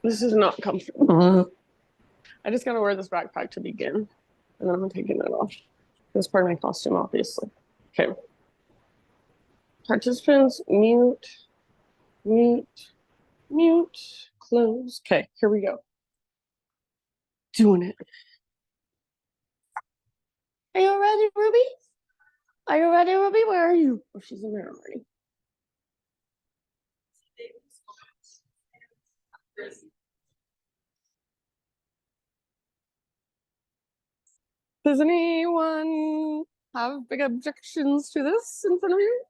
This is not comfortable. I just gotta wear this backpack to begin, and then I'm taking it off. This part of my costume, obviously. Okay. Participants, mute, mute, mute, close. Okay, here we go. Doing it. Are you ready, Ruby? Are you ready, Ruby? Where are you? Oh, she's in there already. Does anyone have big objections to this in front of you?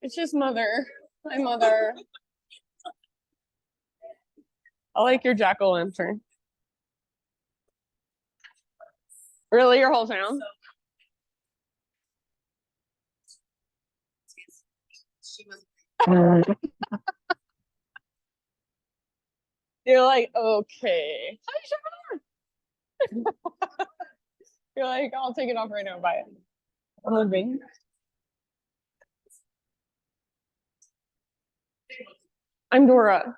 It's just mother. My mother. I like your jack-o'-lantern. Really, your whole town? You're like, okay. You're like, I'll take it off right now. Bye. I'm leaving. I'm Dora.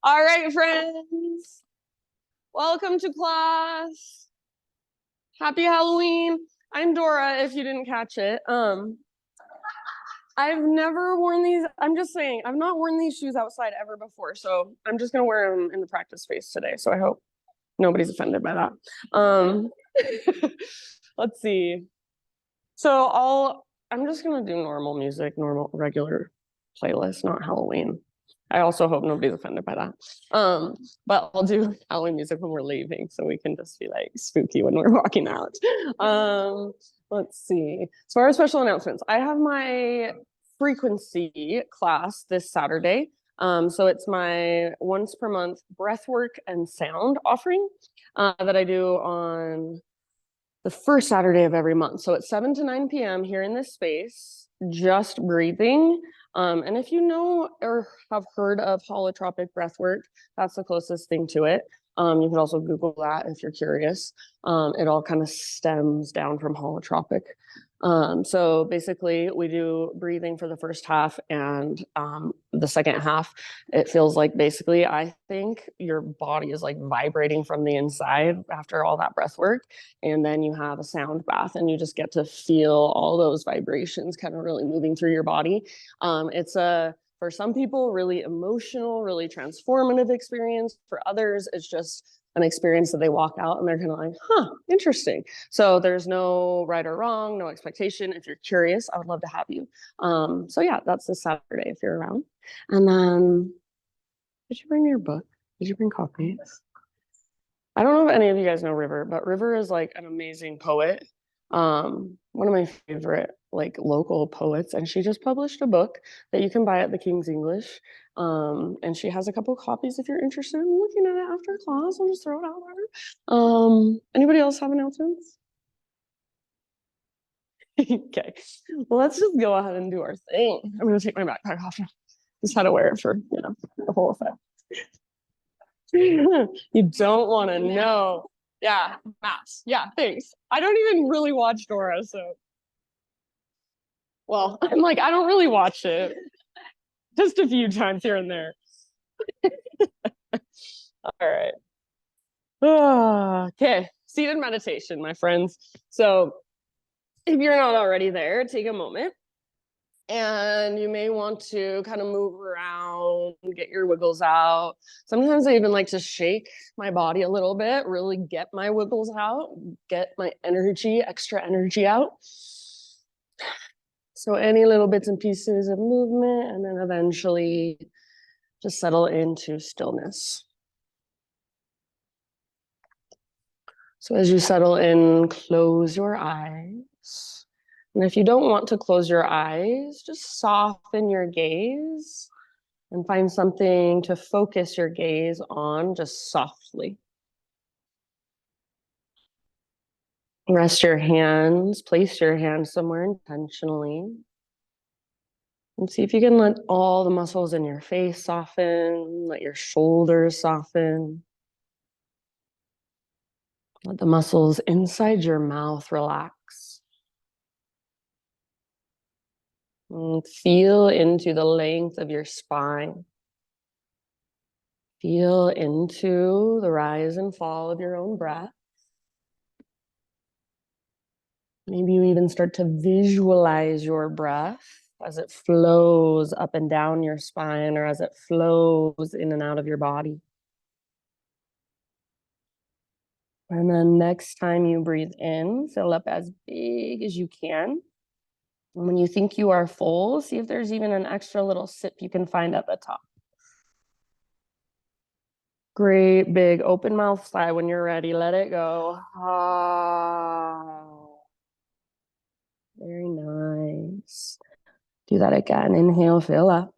All right, friends. Welcome to class. Happy Halloween. I'm Dora, if you didn't catch it. I've never worn these. I'm just saying, I've not worn these shoes outside ever before. So I'm just gonna wear them in the practice space today. So I hope nobody's offended by that. Let's see. So I'm just gonna do normal music, normal regular playlist, not Halloween. I also hope nobody's offended by that. But I'll do Halloween music when we're leaving, so we can just be like spooky when we're walking out. Let's see. As far as special announcements, I have my frequency class this Saturday. So it's my once per month breathwork and sound offering that I do on the first Saturday of every month. So it's 7 to 9 p.m. here in this space, just breathing. And if you know or have heard of holotropic breathwork, that's the closest thing to it. You could also Google that if you're curious. It all kind of stems down from holotropic. So basically, we do breathing for the first half, and the second half, it feels like basically, I think your body is like vibrating from the inside after all that breath work. And then you have a sound bath, and you just get to feel all those vibrations kind of really moving through your body. It's for some people, really emotional, really transformative experience. For others, it's just an experience that they walk out and they're kind of like, huh, interesting. So there's no right or wrong, no expectation. If you're curious, I would love to have you. So yeah, that's this Saturday if you're around. And then, did you bring your book? Did you bring copies? I don't know if any of you guys know River, but River is like an amazing poet. One of my favorite like local poets, and she just published a book that you can buy at the King's English. And she has a couple copies if you're interested in looking at it after class. I'll just throw it out there. Anybody else have announcements? Okay, well, let's just go ahead and do our thing. I'm gonna take my backpack off. Just had to wear it for the whole effect. You don't want to know. Yeah, maps. Yeah, thanks. I don't even really watch Dora, so well, I'm like, I don't really watch it. Just a few times here and there. All right. Okay, seated meditation, my friends. So if you're not already there, take a moment. And you may want to kind of move around, get your wiggles out. Sometimes I even like to shake my body a little bit, really get my wiggles out, get my energy, extra energy out. So any little bits and pieces of movement, and then eventually just settle into stillness. So as you settle in, close your eyes. And if you don't want to close your eyes, just soften your gaze and find something to focus your gaze on just softly. Rest your hands, place your hands somewhere intentionally. And see if you can let all the muscles in your face soften, let your shoulders soften. Let the muscles inside your mouth relax. And feel into the length of your spine. Feel into the rise and fall of your own breath. Maybe you even start to visualize your breath as it flows up and down your spine or as it flows in and out of your body. And then next time you breathe in, fill up as big as you can. And when you think you are full, see if there's even an extra little sip you can find at the top. Great big open mouth sigh when you're ready. Let it go. Ah, very nice. Do that again. Inhale, fill up.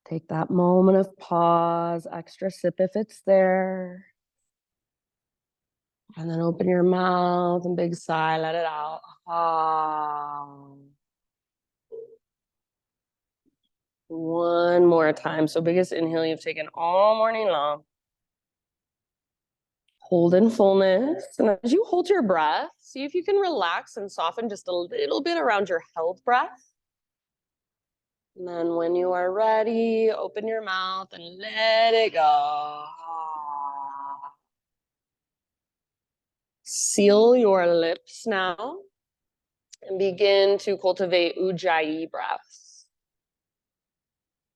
Take that moment of pause, extra sip if it's there. And then open your mouth and big sigh, let it out. Ah. One more time. So biggest inhale you've taken all morning long. Hold in fullness. And as you hold your breath, see if you can relax and soften just a little bit around your held breath. And then when you are ready, open your mouth and let it go. Seal your lips now and begin to cultivate Ujjayi breaths.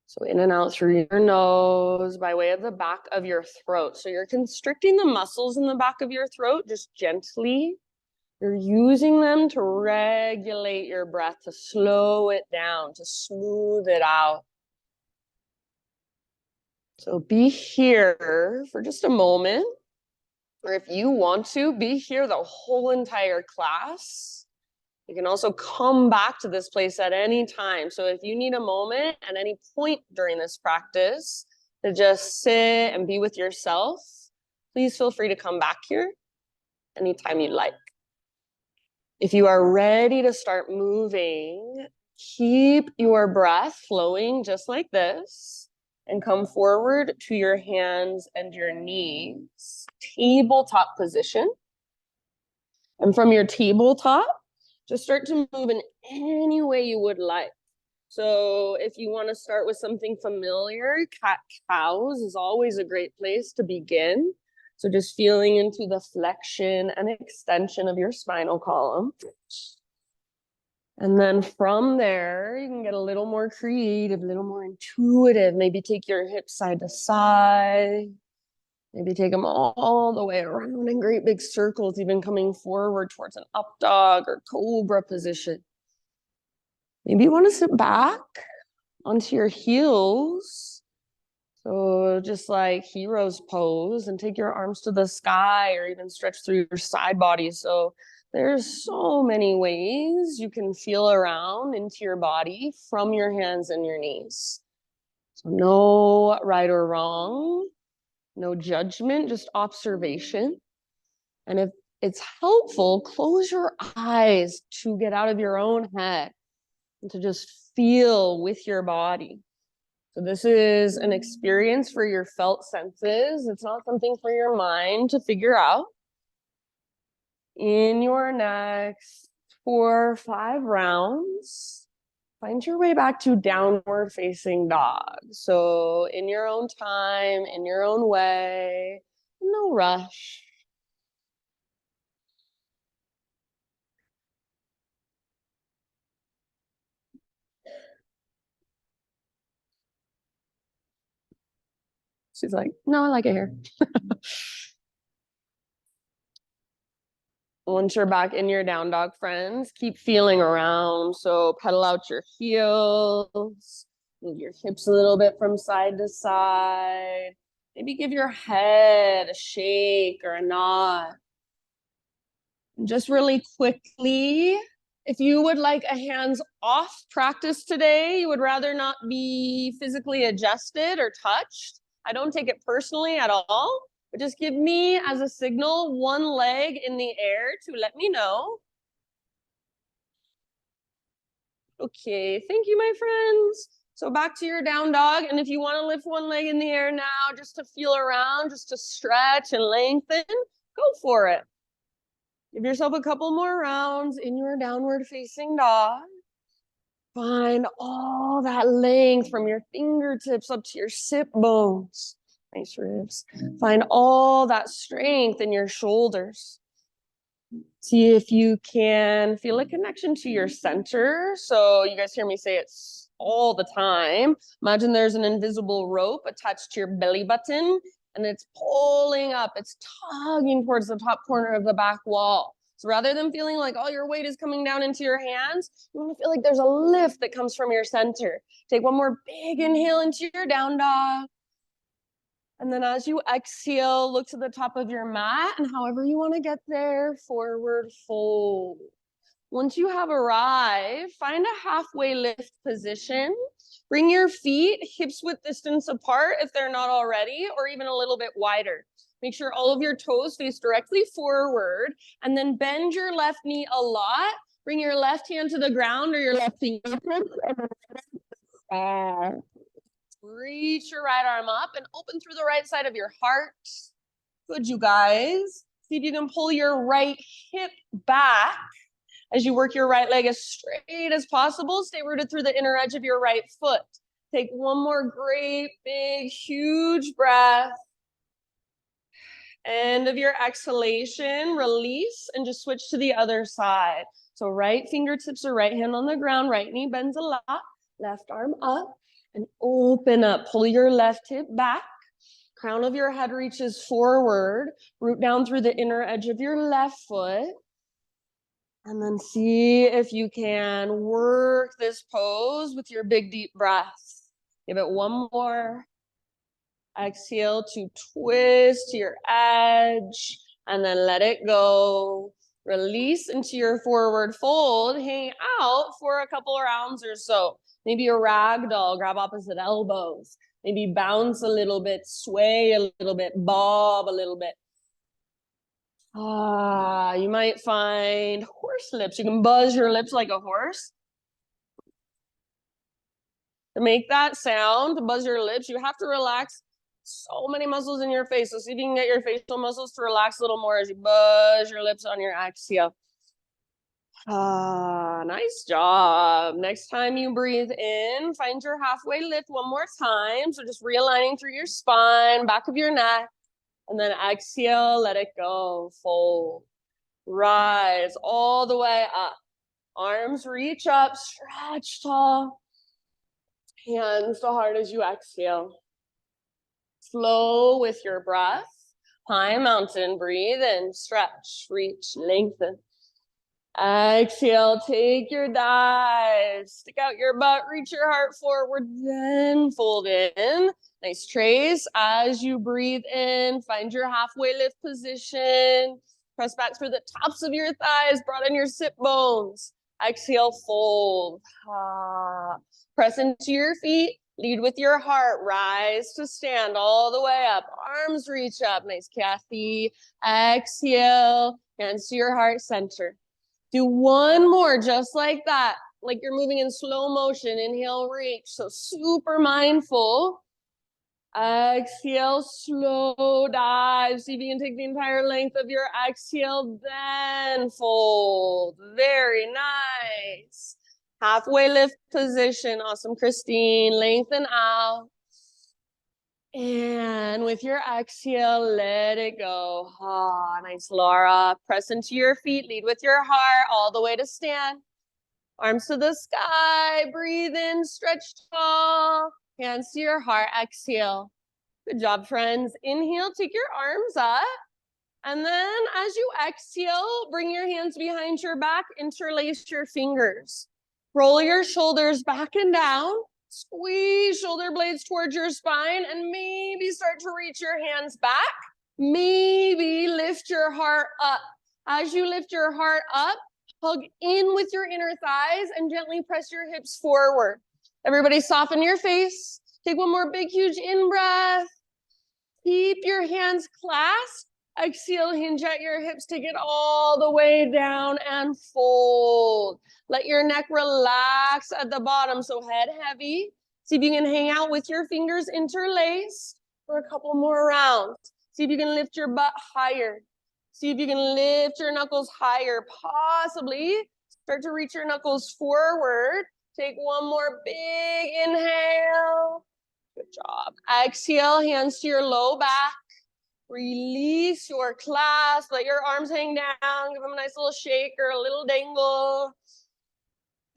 So in and out through your nose by way of the back of your throat. So you're constricting the muscles in the back of your throat just gently. You're using them to regulate your breath, to slow it down, to smooth it out. So be here for just a moment, or if you want to, be here the whole entire class. You can also come back to this place at any time. So if you need a moment at any point during this practice to just sit and be with yourself, please feel free to come back here anytime you'd like. If you are ready to start moving, keep your breath flowing just like this and come forward to your hands and your knees. Tabletop position. And from your tabletop, just start to move in any way you would like. So if you want to start with something familiar, cat-cows is always a great place to begin. So just feeling into the flexion and extension of your spinal column. And then from there, you can get a little more creative, a little more intuitive. Maybe take your hips side to side. Maybe take them all the way around in great big circles, even coming forward towards an up dog or cobra position. Maybe you want to sit back onto your heels. So just like hero's pose, and take your arms to the sky or even stretch through your side body. So there's so many ways you can feel around into your body from your hands and your knees. So no right or wrong. No judgment, just observation. And if it's helpful, close your eyes to get out of your own head and to just feel with your body. So this is an experience for your felt senses. It's not something for your mind to figure out. In your next 4 or 5 rounds, find your way back to downward facing dog. So in your own time, in your own way, no rush. She's like, no, I like it here. Once you're back in your down dog, friends, keep feeling around. So pedal out your heels, move your hips a little bit from side to side. Maybe give your head a shake or a nod. And just really quickly, if you would like a hands-off practice today, you would rather not be physically adjusted or touched, I don't take it personally at all. But just give me as a signal one leg in the air to let me know. Okay, thank you, my friends. So back to your down dog. And if you want to lift one leg in the air now, just to feel around, just to stretch and lengthen, go for it. Give yourself a couple more rounds in your downward facing dog. Find all that length from your fingertips up to your sit bones. Nice ribs. Find all that strength in your shoulders. See if you can feel a connection to your center. So you guys hear me say it all the time. Imagine there's an invisible rope attached to your belly button and it's pulling up, it's tugging towards the top corner of the back wall. So rather than feeling like all your weight is coming down into your hands, you want to feel like there's a lift that comes from your center. Take one more big inhale into your down dog. And then as you exhale, look to the top of your mat and however you want to get there, forward fold. Once you have arrived, find a halfway lift position. Bring your feet hips width distance apart if they're not already, or even a little bit wider. Make sure all of your toes face directly forward, and then bend your left knee a lot. Bring your left hand to the ground or your left fingertips. Reach your right arm up and open through the right side of your heart. Good, you guys. See if you can pull your right hip back as you work your right leg as straight as possible. Stay rooted through the inner edge of your right foot. Take one more great, big, huge breath. End of your exhalation, release, and just switch to the other side. So right fingertips or right hand on the ground, right knee bends a lot, left arm up, and open up. Pull your left hip back. Crown of your head reaches forward. Root down through the inner edge of your left foot. And then see if you can work this pose with your big, deep breath. Give it one more. Exhale to twist to your edge and then let it go. Release into your forward fold. Hang out for a couple of rounds or so. Maybe a ragdoll, grab opposite elbows. Maybe bounce a little bit, sway a little bit, bob a little bit. You might find horse lips. You can buzz your lips like a horse. To make that sound, to buzz your lips, you have to relax so many muscles in your face. So see if you can get your facial muscles to relax a little more as you buzz your lips on your exhale. Nice job. Next time you breathe in, find your halfway lift one more time. So just realigning through your spine, back of your neck, and then exhale, let it go, fold. Rise all the way up. Arms reach up, stretch tall. Hands to heart as you exhale. Flow with your breath. High mountain, breathe in, stretch, reach, lengthen. Exhale, take your dive. Stick out your butt, reach your heart forward, then fold in. Nice trace. As you breathe in, find your halfway lift position. Press back through the tops of your thighs, broaden your sit bones. Exhale, fold. Press into your feet. Lead with your heart. Rise to stand all the way up. Arms reach up. Nice, Kathy. Exhale. Hands to your heart center. Do one more just like that. Like you're moving in slow motion. Inhale, reach. So super mindful. Exhale, slow dive. See if you can take the entire length of your exhale, then fold. Very nice. Halfway lift position. Awesome, Christine. Lengthen out. And with your exhale, let it go. Nice, Laura. Press into your feet. Lead with your heart all the way to stand. Arms to the sky. Breathe in, stretch tall. Hands to your heart. Exhale. Good job, friends. Inhale, take your arms up. And then as you exhale, bring your hands behind your back. Interlace your fingers. Roll your shoulders back and down. Squeeze shoulder blades towards your spine and maybe start to reach your hands back. Maybe lift your heart up. As you lift your heart up, hug in with your inner thighs and gently press your hips forward. Everybody soften your face. Take one more big, huge in-breath. Keep your hands clasped. Exhale, hinge at your hips. Take it all the way down and fold. Let your neck relax at the bottom, so head heavy. See if you can hang out with your fingers interlaced for a couple more rounds. See if you can lift your butt higher. See if you can lift your knuckles higher. Possibly start to reach your knuckles forward Take one more big inhale. Good job. Exhale, hands to your low back. Release your clasp. Let your arms hang down. Give them a nice little shake or a little dangle.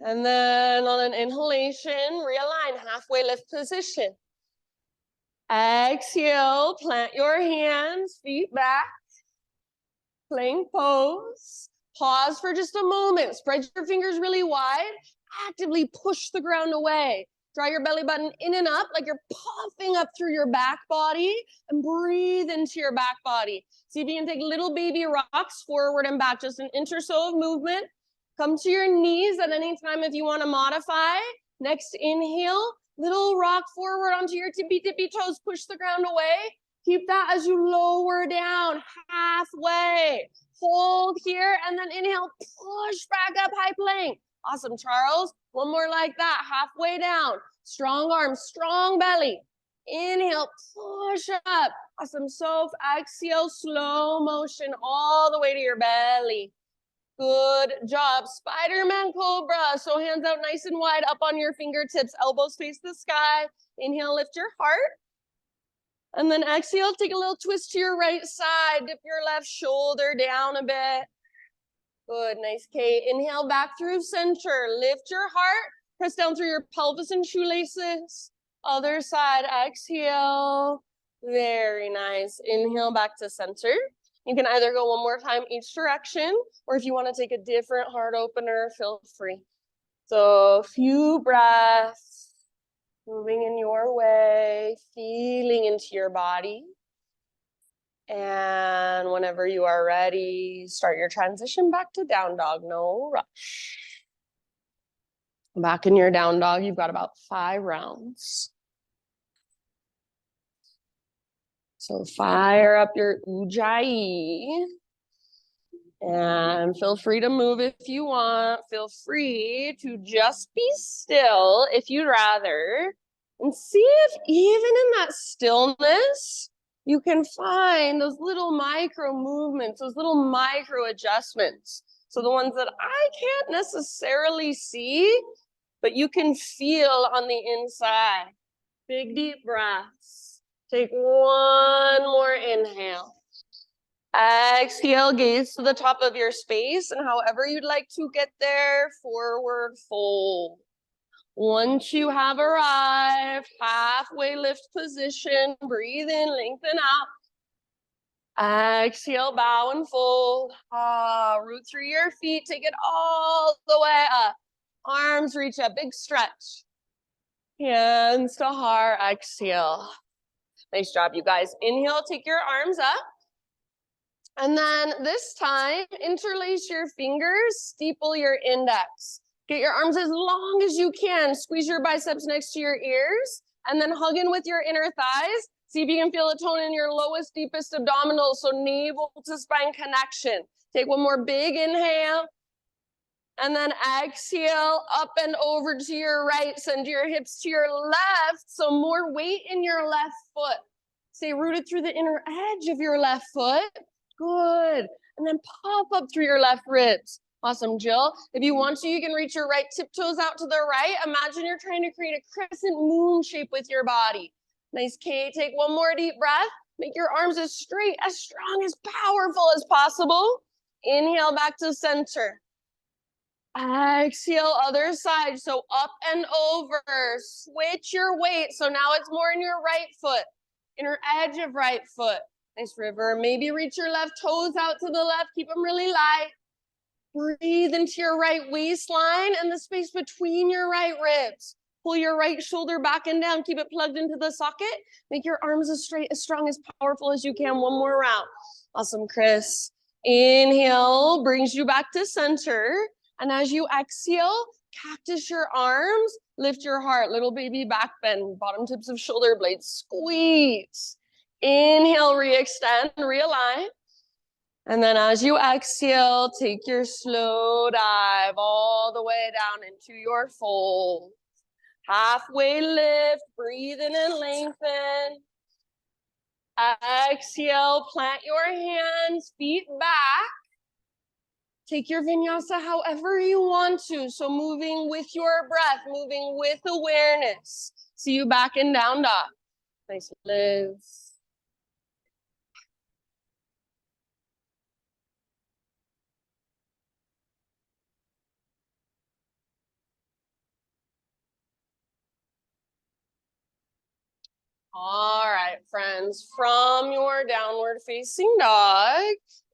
And then on an inhalation, realign, halfway lift position. Exhale, plant your hands, feet back. Plank pose. Pause for just a moment. Spread your fingers really wide. Actively push the ground away. Draw your belly button in and up like you're puffing up through your back body, and breathe into your back body. See if you can take little baby rocks forward and back, just an inch or so of movement. Come to your knees at any time if you want to modify. Next inhale, little rock forward onto your tippy toes. Push the ground away. Keep that as you lower down halfway. Hold here and then inhale, push back up, high plank. Awesome, Charles. One more like that, halfway down. Strong arms, strong belly. Inhale, push up. Awesome, so exhale, slow motion all the way to your belly. Good job. Spider-Man Cobra. So hands out nice and wide, up on your fingertips, elbows face the sky. Inhale, lift your heart. And then exhale, take a little twist to your right side. Dip your left shoulder down a bit. Good, nice, Kate. Inhale back through center. Lift your heart. Press down through your pelvis and shoelaces. Other side, exhale. Very nice. Inhale back to center. You can either go one more time each direction, or if you want to take a different heart opener, feel free. So a few breaths. Moving in your way, feeling into your body. And whenever you are ready, start your transition back to down dog, no rush. Back in your down dog, you've got about 5 rounds. So fire up your ujjayi. And feel free to move if you want. Feel free to just be still if you'd rather. And see if even in that stillness, you can find those little micro movements, those little micro adjustments. So the ones that I can't necessarily see, but you can feel on the inside. Big deep breaths. Take one more inhale. Exhale, gaze to the top of your space, and however you'd like to get there, forward fold. Once you have arrived, halfway lift position, breathe in, lengthen out. Exhale, bow and fold. Root through your feet, take it all the way up. Arms reach up, big stretch. Hands to heart, exhale. Nice job, you guys. Inhale, take your arms up. And then this time, interlace your fingers, steeple your index. Get your arms as long as you can. Squeeze your biceps next to your ears, and then hug in with your inner thighs. See if you can feel a tone in your lowest, deepest abdominals, so navel to spine connection. Take one more big inhale. And then exhale, up and over to your right. Send your hips to your left, so more weight in your left foot. Stay rooted through the inner edge of your left foot. Good. And then pop up through your left ribs. Awesome, Jill. If you want to, you can reach your right tiptoes out to the right. Imagine you're trying to create a crescent moon shape with your body. Nice, Kate. Take one more deep breath. Make your arms as straight, as strong, as powerful as possible. Inhale back to center. Exhale, other side. So up and over. Switch your weight. So now it's more in your right foot, inner edge of right foot. Nice, River. Maybe reach your left toes out to the left. Keep them really light. Breathe into your right waistline and the space between your right ribs. Pull your right shoulder back and down. Keep it plugged into the socket. Make your arms as straight, as strong, as powerful as you can. One more round. Awesome, Chris. Inhale brings you back to center. And as you exhale, cactus your arms. Lift your heart. Little baby back bend. Bottom tips of shoulder blades. Squeeze. Inhale, re-extend, realign. And then as you exhale, take your slow dive all the way down into your fold. Halfway lift, breathe in and lengthen. Exhale, plant your hands, feet back. Take your vinyasa however you want to. So moving with your breath, moving with awareness. See you back in down dog. Nice live. All right, friends, from your downward facing dog,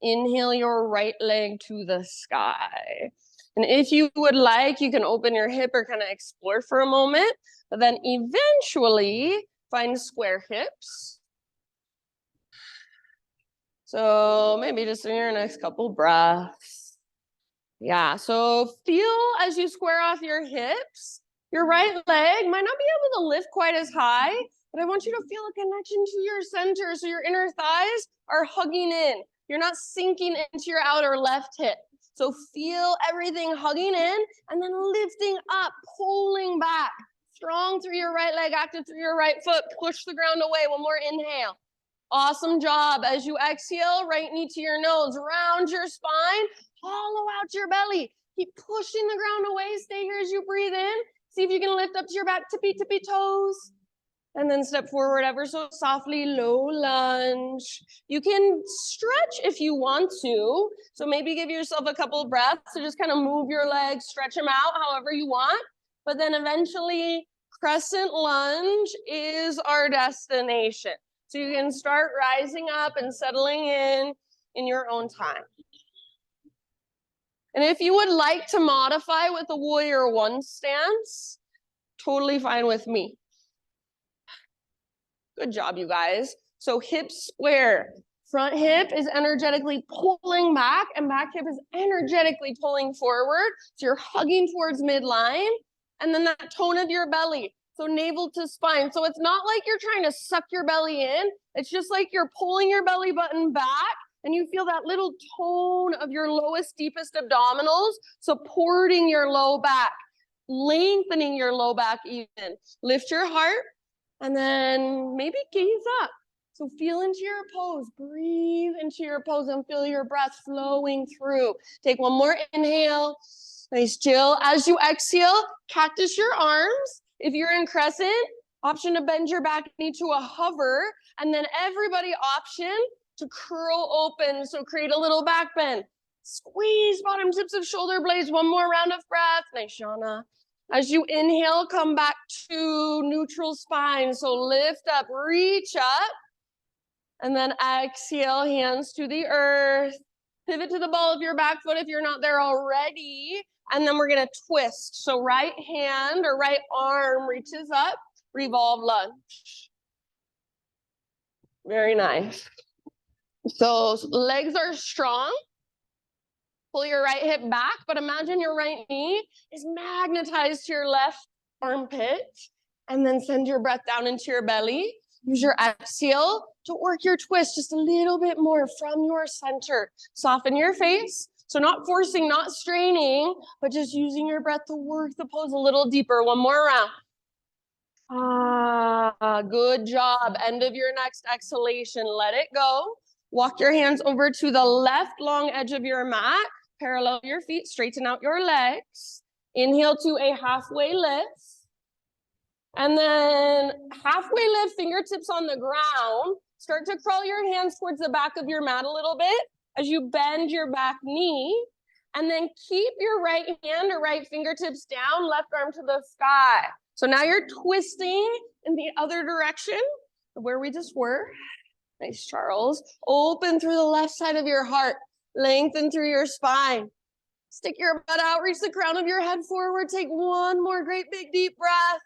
inhale your right leg to the sky. And if you would like, you can open your hip or kind of explore for a moment, but then eventually find square hips. So maybe just in your next couple breaths. Yeah, so feel as you square off your hips, your right leg might not be able to lift quite as high, but I want you to feel a connection to your center. So your inner thighs are hugging in. You're not sinking into your outer left hip. So feel everything hugging in and then lifting up, pulling back. Strong through your right leg, active through your right foot. Push the ground away. One more inhale. Awesome job. As you exhale, right knee to your nose, round your spine, hollow out your belly. Keep pushing the ground away. Stay here as you breathe in. See if you can lift up to your back, tippy toes. And then step forward ever so softly, low lunge. You can stretch if you want to. So maybe give yourself a couple of breaths to just kind of move your legs, stretch them out however you want. But then eventually, crescent lunge is our destination. So you can start rising up and settling in your own time. And if you would like to modify with the warrior one stance, totally fine with me. Good job, you guys. So hip square. Front hip is energetically pulling back and back hip is energetically pulling forward. So you're hugging towards midline. And then that tone of your belly. So navel to spine. So it's not like you're trying to suck your belly in. It's just like you're pulling your belly button back and you feel that little tone of your lowest, deepest abdominals, supporting your low back, lengthening your low back even. Lift your heart and then maybe gaze up. So feel into your pose, breathe into your pose and feel your breath flowing through. Take one more inhale. Nice, Jill. As you exhale, cactus your arms. If you're in crescent, option to bend your back knee to a hover. And then everybody option to curl open. So create a little back bend. Squeeze bottom tips of shoulder blades. One more round of breath. Nice, Shauna. As you inhale, come back to neutral spine. So lift up, reach up. And then exhale, hands to the earth. Pivot to the ball of your back foot if you're not there already. And then we're going to twist. So right hand or right arm reaches up, revolve lunge. Very nice. So legs are strong. Pull your right hip back, but imagine your right knee is magnetized to your left armpit. And then send your breath down into your belly. Use your exhale to work your twist just a little bit more from your center. Soften your face. So not forcing, not straining, but just using your breath to work the pose a little deeper. One more round. Good job. End of your next exhalation. Let it go. Walk your hands over to the left long edge of your mat. Parallel your feet. Straighten out your legs. Inhale to a halfway lift. And then halfway lift, fingertips on the ground. Start to crawl your hands towards the back of your mat a little bit as you bend your back knee. And then keep your right hand or right fingertips down, left arm to the sky. So now you're twisting in the other direction of where we just were. Nice, Charles. Open through the left side of your heart. Lengthen through your spine. Stick your butt out, reach the crown of your head forward. Take one more great big deep breath.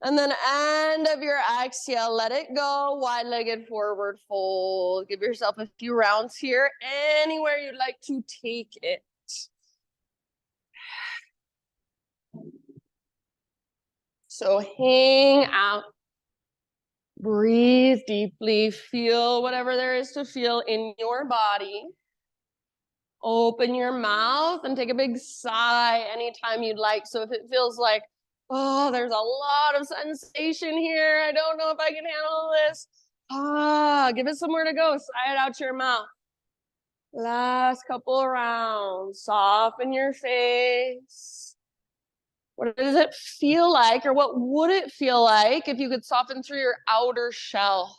And then end of your exhale, let it go. Wide-legged forward fold. Give yourself a few rounds here. Anywhere you'd like to take it. So hang out. Breathe deeply. Feel whatever there is to feel in your body. Open your mouth and take a big sigh anytime you'd like. So if it feels like, oh, there's a lot of sensation here, I don't know if I can handle this. Give it somewhere to go. Sigh it out your mouth. Last couple rounds. Soften your face. What does it feel like, or what would it feel like if you could soften through your outer shell?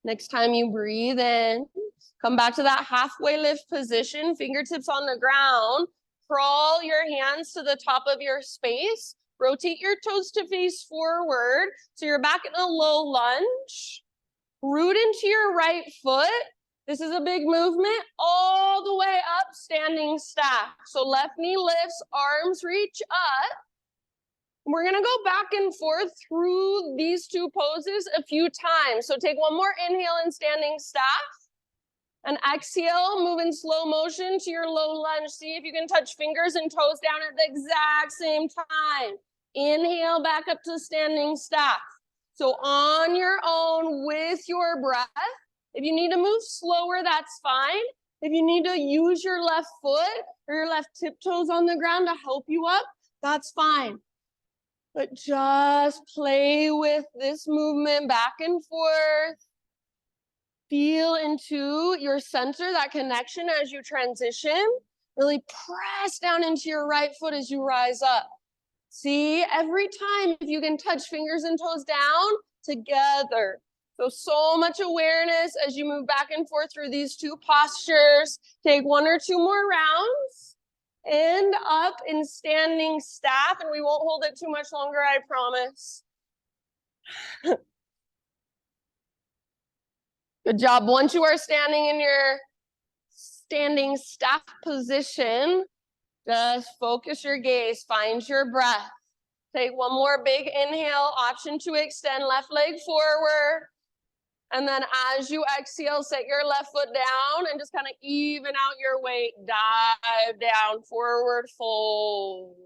Next time you breathe in, come back to that halfway lift position, fingertips on the ground. Crawl your hands to the top of your space. Rotate your toes to face forward. So you're back in a low lunge. Root into your right foot. This is a big movement all the way up, standing stack. So left knee lifts, arms reach up. We're gonna go back and forth through these two poses a few times. So take one more inhale in standing stack. And exhale, move in slow motion to your low lunge. See if you can touch fingers and toes down at the exact same time. Inhale back up to standing stack. So on your own with your breath. If you need to move slower, that's fine. If you need to use your left foot or your left tiptoes on the ground to help you up, that's fine. But just play with this movement back and forth. Feel into your center, that connection as you transition. Really press down into your right foot as you rise up. See, every time if you can touch fingers and toes down together. So much awareness as you move back and forth through these two postures. Take one or two more rounds. End up in standing staff, and we won't hold it too much longer, I promise. Good job. Once you are standing in your standing staff position, just focus your gaze, find your breath. Take one more big inhale, option to extend left leg forward. And then as you exhale, set your left foot down and just kind of even out your weight. Dive down, forward fold.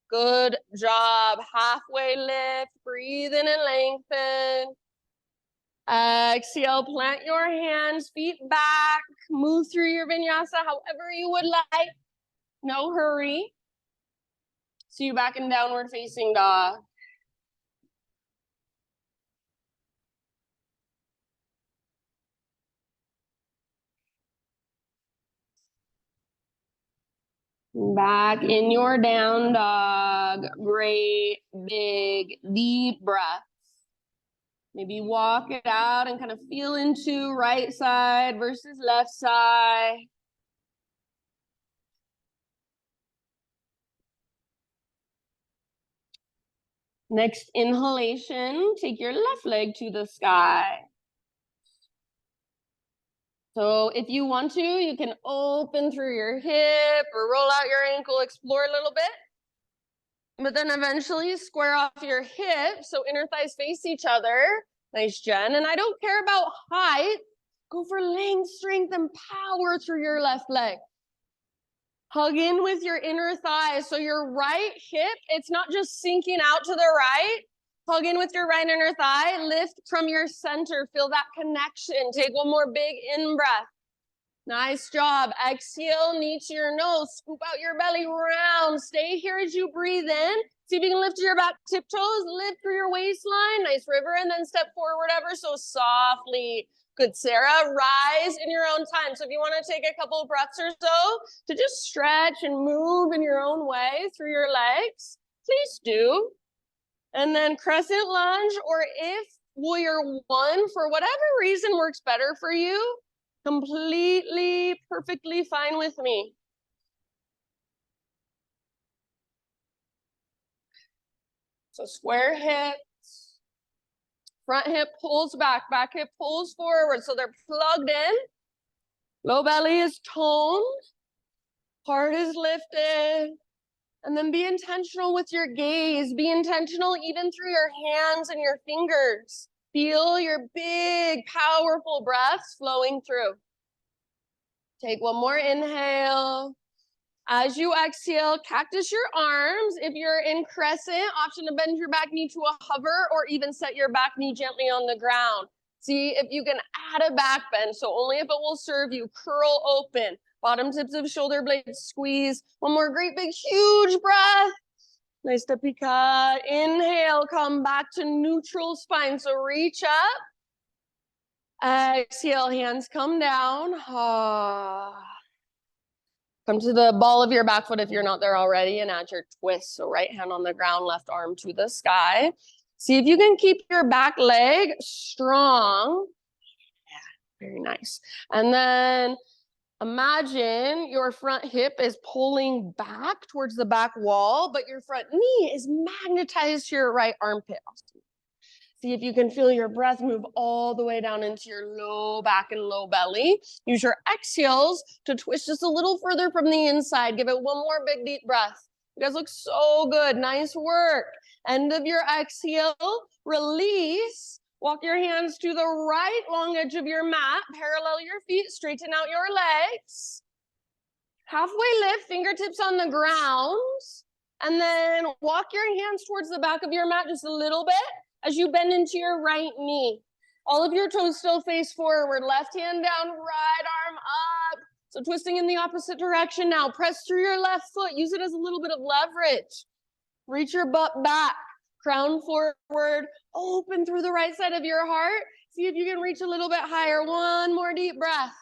Good job. Halfway lift, breathe in and lengthen. Exhale, plant your hands, feet back, move through your vinyasa however you would like. No hurry. See you back in downward facing dog. Back in your down dog. Great, big, deep breath. Maybe walk it out and kind of feel into right side versus left side. Next inhalation, take your left leg to the sky. So if you want to, you can open through your hip or roll out your ankle, explore a little bit. But then eventually square off your hips so inner thighs face each other. Nice, Jen. And I don't care about height. Go for length, strength, and power through your left leg. Hug in with your inner thighs. So your right hip, it's not just sinking out to the right. Hug in with your right inner thigh. Lift from your center. Feel that connection. Take one more big in-breath. Nice job. Exhale, knee to your nose. Scoop out your belly round. Stay here as you breathe in. See if you can lift your back tiptoes. Lift through your waistline. Nice river. And then step forward ever so softly. Good, Sarah. Rise in your own time. So if you want to take a couple of breaths or so to just stretch and move in your own way through your legs, please do. And then crescent lunge, or if warrior one, for whatever reason works better for you, completely, perfectly fine with me. So square hips, front hip pulls back, back hip pulls forward. So they're plugged in. Low belly is toned. Heart is lifted. And then be intentional with your gaze. Be intentional even through your hands and your fingers. Feel your big, powerful breaths flowing through. Take one more inhale. As you exhale, cactus your arms. If you're in crescent, option to bend your back knee to a hover or even set your back knee gently on the ground. See if you can add a back bend. So only if it will serve you. Curl open. Bottom tips of shoulder blades squeeze. One more great big huge breath. Nice to pika. Inhale, come back to neutral spine. So reach up. Exhale, hands come down. Come to the ball of your back foot if you're not there already, and add your twist. So right hand on the ground, left arm to the sky. See if you can keep your back leg strong. Yeah, very nice. And then imagine your front hip is pulling back towards the back wall, but your front knee is magnetized to your right armpit. See if you can feel your breath move all the way down into your low back and low belly. Use your exhales to twist just a little further from the inside. Give it one more big deep breath. You guys look so good. Nice work. End of your exhale. Release. Walk your hands to the right long edge of your mat. Parallel your feet. Straighten out your legs. Halfway lift. Fingertips on the ground. And then walk your hands towards the back of your mat just a little bit as you bend into your right knee. All of your toes still face forward. Left hand down, right arm up. So twisting in the opposite direction now. Press through your left foot. Use it as a little bit of leverage. Reach your butt back. Crown forward. Open through the right side of your heart. See if you can reach a little bit higher. One more deep breath.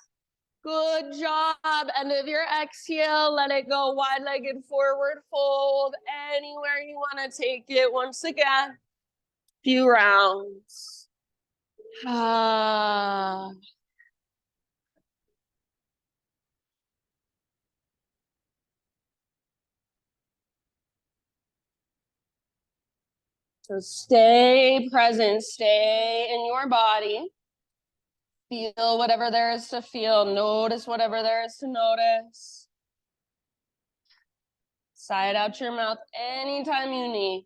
Good job. End of your exhale. Let it go. Wide-legged forward fold. Anywhere you want to take it. Once again. Few rounds. So stay present, stay in your body. Feel whatever there is to feel. Notice whatever there is to notice. Side out your mouth anytime you need.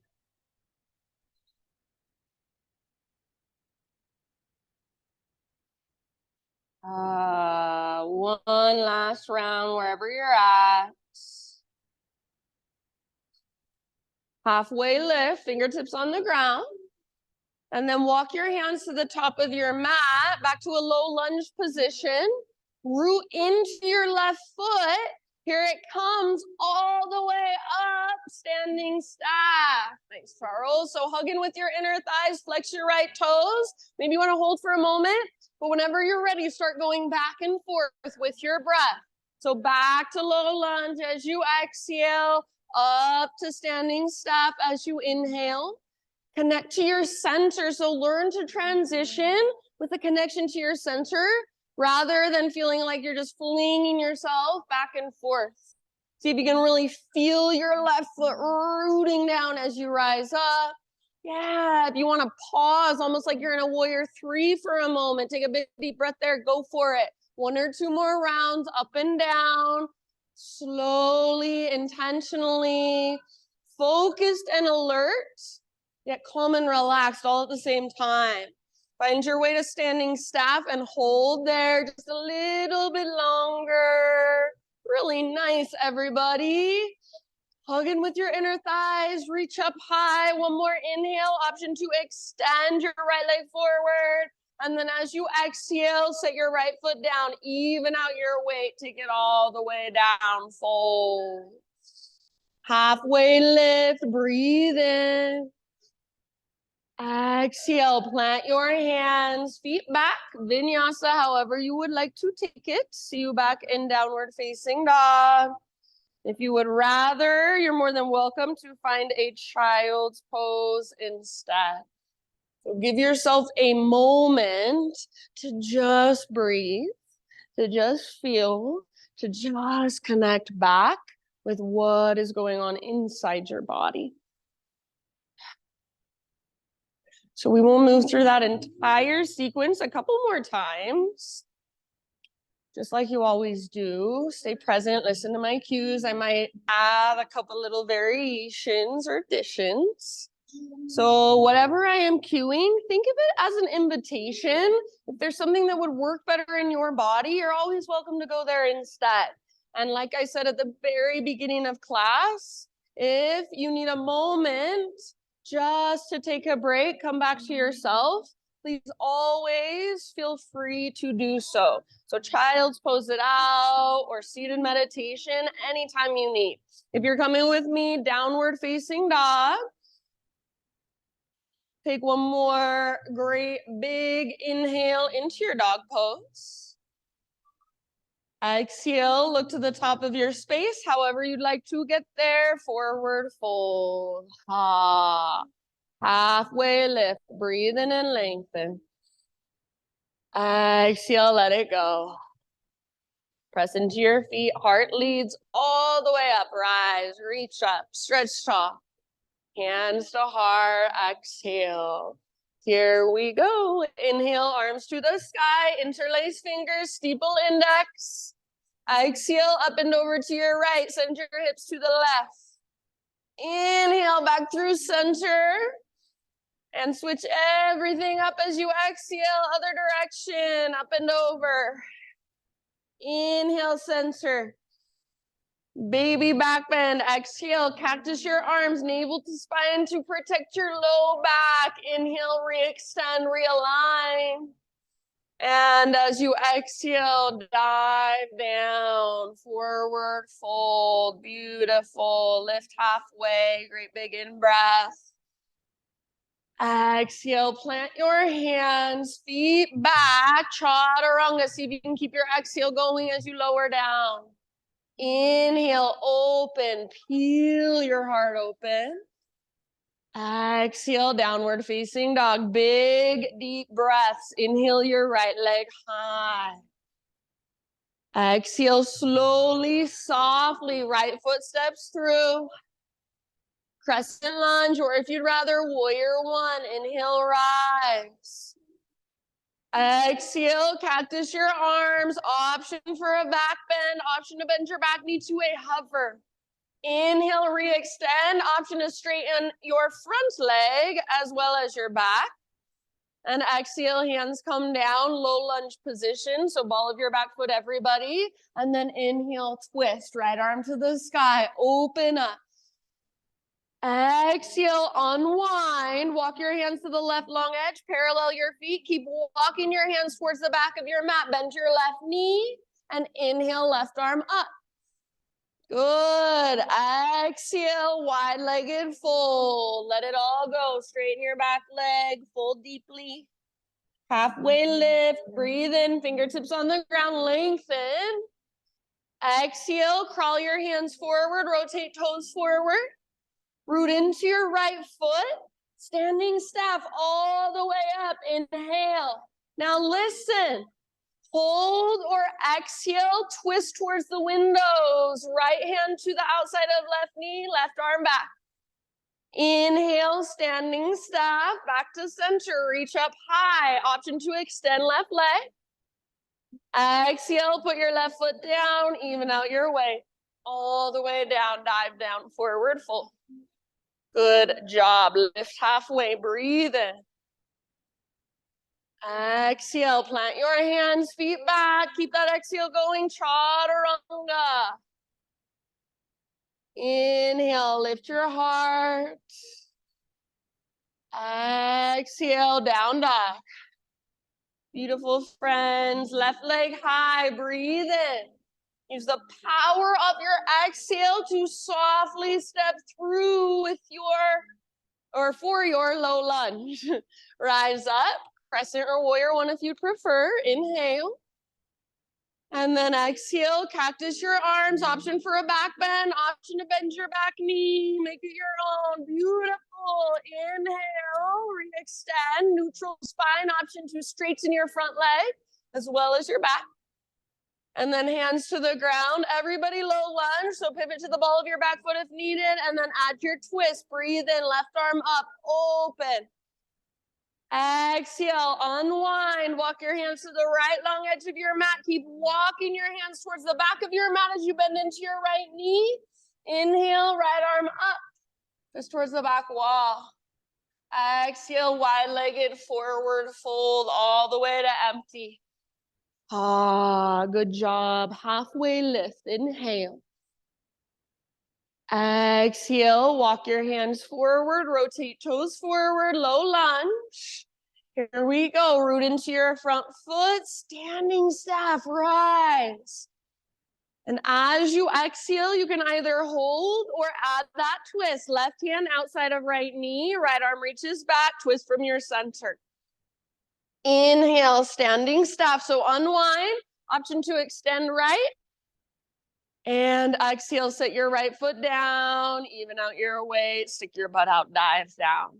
One last round wherever you're at. Halfway lift, fingertips on the ground. And then walk your hands to the top of your mat, back to a low lunge position. Root into your left foot. Here it comes all the way up, standing staff. Nice, Charles. So hug in with your inner thighs, flex your right toes. Maybe you want to hold for a moment, but whenever you're ready, start going back and forth with your breath. So back to low lunge as you exhale, up to standing staff as you inhale. Connect to your center. So learn to transition with a connection to your center rather than feeling like you're just flinging yourself back and forth. See if you can really feel your left foot rooting down as you rise up. Yeah, if you want to pause, almost like you're in a warrior 3 for a moment, take a big deep breath there, go for it. 1 or 2 more rounds, up and down, slowly, intentionally, focused and alert, yet calm and relaxed all at the same time. Find your way to standing staff and hold there just a little bit longer. Really nice, everybody. Hug in with your inner thighs, reach up high. 1 more inhale, option to extend your right leg forward. And then as you exhale, set your right foot down, even out your weight, take it all the way down, fold. Halfway lift, breathe in. Exhale, plant your hands, feet back, vinyasa, however you would like to take it. See you back in downward facing dog. If you would rather, you're more than welcome to find a child's pose instead. So give yourself a moment to just breathe, to just feel, to just connect back with what is going on inside your body. So we will move through that entire sequence a couple more times. Just like you always do. Stay present, listen to my cues. I might add a couple little variations or additions. So whatever I am cueing, think of it as an invitation. If there's something that would work better in your body, you're always welcome to go there instead. And like I said at the very beginning of class, if you need a moment just to take a break, come back to yourself, please always feel free to do so. So child's pose it out or seated meditation anytime you need. If you're coming with me, downward facing dog. Take one more great big inhale into your dog pose. Exhale, look to the top of your space, however you'd like to get there. Forward fold. Ha. Halfway lift. Breathe in and lengthen. Exhale, let it go. Press into your feet. Heart leads all the way up. Rise, reach up, stretch tall. Hands to heart. Exhale. Here we go. Inhale, arms to the sky. Interlace fingers, steeple index. Exhale, up and over to your right. Send your hips to the left. Inhale, back through center. And switch everything up as you exhale. Other direction, up and over. Inhale, center. Baby back bend. Exhale, cactus your arms, navel to spine to protect your low back. Inhale, re-extend, realign. And as you exhale, dive down, forward fold, beautiful. Lift halfway, great big in-breath. Exhale, plant your hands, feet back, chaturanga. See if you can keep your exhale going as you lower down. Inhale, open, peel your heart open. Exhale, downward facing dog. Big, deep breaths. Inhale your right leg high. Exhale, slowly, softly, right foot steps through. Crescent lunge, or if you'd rather, warrior one. Inhale, rise. Exhale, cactus your arms. Option for a back bend. Option to bend your back knee to a hover. Inhale, re-extend. Option to straighten your front leg as well as your back. And exhale, hands come down, low lunge position. So ball of your back foot, everybody. And then inhale, twist. Right arm to the sky. Open up. Exhale, unwind. Walk your hands to the left long edge. Parallel your feet. Keep walking your hands towards the back of your mat. Bend your left knee. And inhale, left arm up. Good. Exhale, wide-legged fold. Let it all go. Straighten your back leg. Fold deeply. Halfway lift. Breathe in. Fingertips on the ground. Lengthen. Exhale. Crawl your hands forward. Rotate toes forward. Root into your right foot. Standing staff all the way up. Inhale. Now listen. Hold or exhale, twist towards the windows. Right hand to the outside of left knee, left arm back. Inhale, standing staff, back to center. Reach up high. Option to extend left leg. Exhale, put your left foot down, even out your way. All the way down, dive down, forward fold. Good job. Lift halfway, breathe in. Exhale, plant your hands, feet back. Keep that exhale going, chaturanga. Inhale, lift your heart. Exhale, down dog. Beautiful friends, left leg high, breathe in. Use the power of your exhale to softly step through with for your low lunge. Rise up. Crescent or warrior one if you prefer. Inhale. And then exhale, cactus your arms. Option for a back bend. Option to bend your back knee. Make it your own. Beautiful. Inhale, re-extend. Neutral spine. Option to straighten your front leg as well as your back. And then hands to the ground. Everybody low lunge. So pivot to the ball of your back foot if needed. And then add your twist. Breathe in. Left arm up. Open. Exhale, unwind. Walk your hands to the right long edge of your mat. Keep walking your hands towards the back of your mat as you bend into your right knee. Inhale, right arm up, just towards the back wall. Exhale, wide-legged forward fold all the way to empty. Good job. Halfway lift. Inhale. Exhale, walk your hands forward, rotate toes forward, low lunge. Here we go, root into your front foot, standing staff, rise. And as you exhale, you can either hold or add that twist. Left hand outside of right knee, right arm reaches back, twist from your center. Inhale, standing staff. So unwind, option to extend right. And exhale, set your right foot down, even out your weight, stick your butt out, dive down.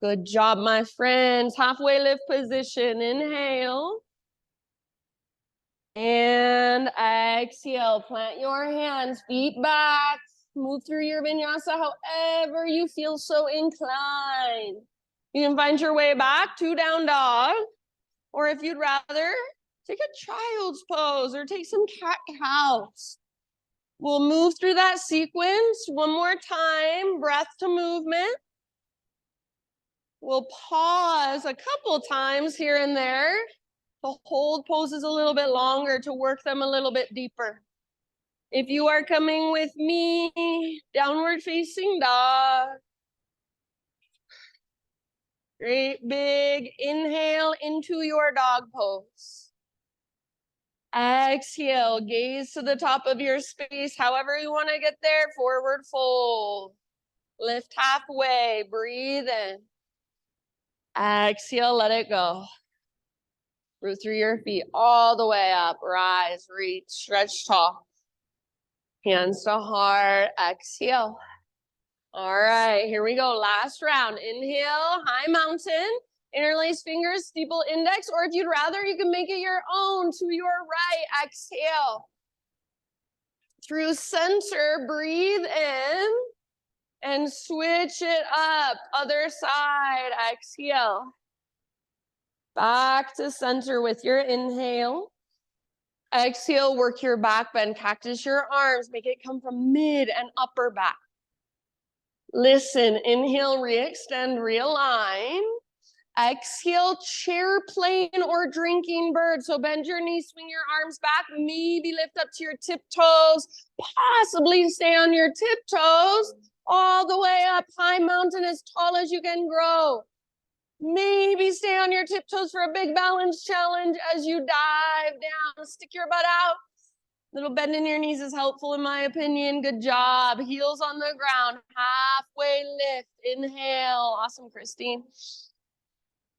Good job, my friends. Halfway lift position, inhale. And exhale, plant your hands, feet back, move through your vinyasa however you feel so inclined. You can find your way back to down dog, or if you'd rather, take a child's pose or take some cat-cows. We'll move through that sequence one more time, breath to movement. We'll pause a couple times here and there to hold poses a little bit longer, to work them a little bit deeper. If you are coming with me, downward facing dog. Great big inhale into your dog pose. Exhale, gaze to the top of your space, however you want to get there, forward fold. Lift halfway, breathe in. Exhale, let it go. Root through your feet all the way up, rise, reach, stretch tall. Hands to heart, exhale. All right, here we go, last round. Inhale, high mountain, interlace fingers, steeple index, or if you'd rather, you can make it your own to your right, exhale. Through center, breathe in and switch it up, other side, exhale. Back to center with your inhale. Exhale, work your back bend, cactus your arms, make it come from mid and upper back. Listen, inhale, re-extend, realign. Exhale, chair plane or drinking bird. So bend your knees, swing your arms back, maybe lift up to your tiptoes, possibly stay on your tiptoes, all the way up, high mountain, as tall as you can grow. Maybe stay on your tiptoes for a big balance challenge as you dive down. Stick your butt out. Little bend in your knees is helpful in my opinion. Good job. Heels on the ground. Halfway lift. Inhale. Awesome, Christine.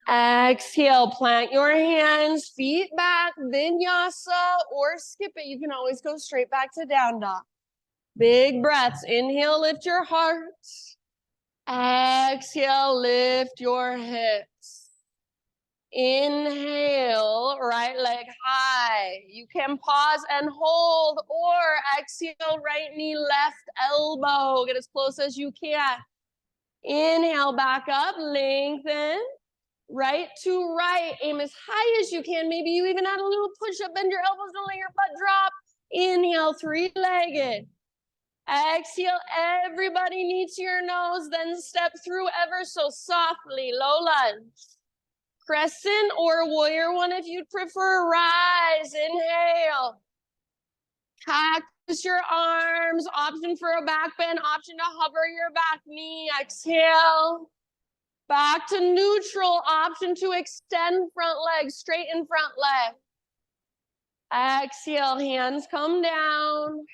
Exhale. Plant your hands. Feet back. Vinyasa or skip it. You can always go straight back to down dog. Big breaths. Inhale. Lift your heart. Exhale, lift your hips. Inhale, right leg high. You can pause and hold, or exhale, right knee, left elbow. Get as close as you can. Inhale, back up, lengthen. Right to right, aim as high as you can. Maybe you even add a little push-up, bend your elbows, don't let your butt drop. Inhale, three-legged. Exhale, everybody knee to your nose, then step through ever so softly, low lunge. Crescent or warrior one if you'd prefer, rise, inhale. Cactus your arms, option for a back bend, option to hover your back knee, exhale. Back to neutral, option to extend front leg, straighten front leg. Exhale, hands come down.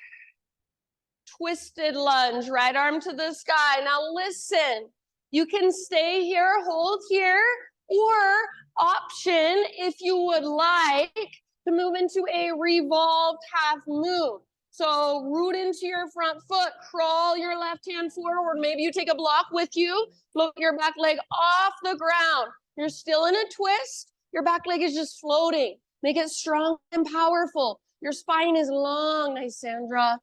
Twisted lunge, right arm to the sky. Now listen, you can stay here, hold here, or option, if you would like, to move into a revolved half moon. So root into your front foot, crawl your left hand forward. Maybe you take a block with you, float your back leg off the ground. You're still in a twist. Your back leg is just floating. Make it strong and powerful. Your spine is long. Nice, Sandra.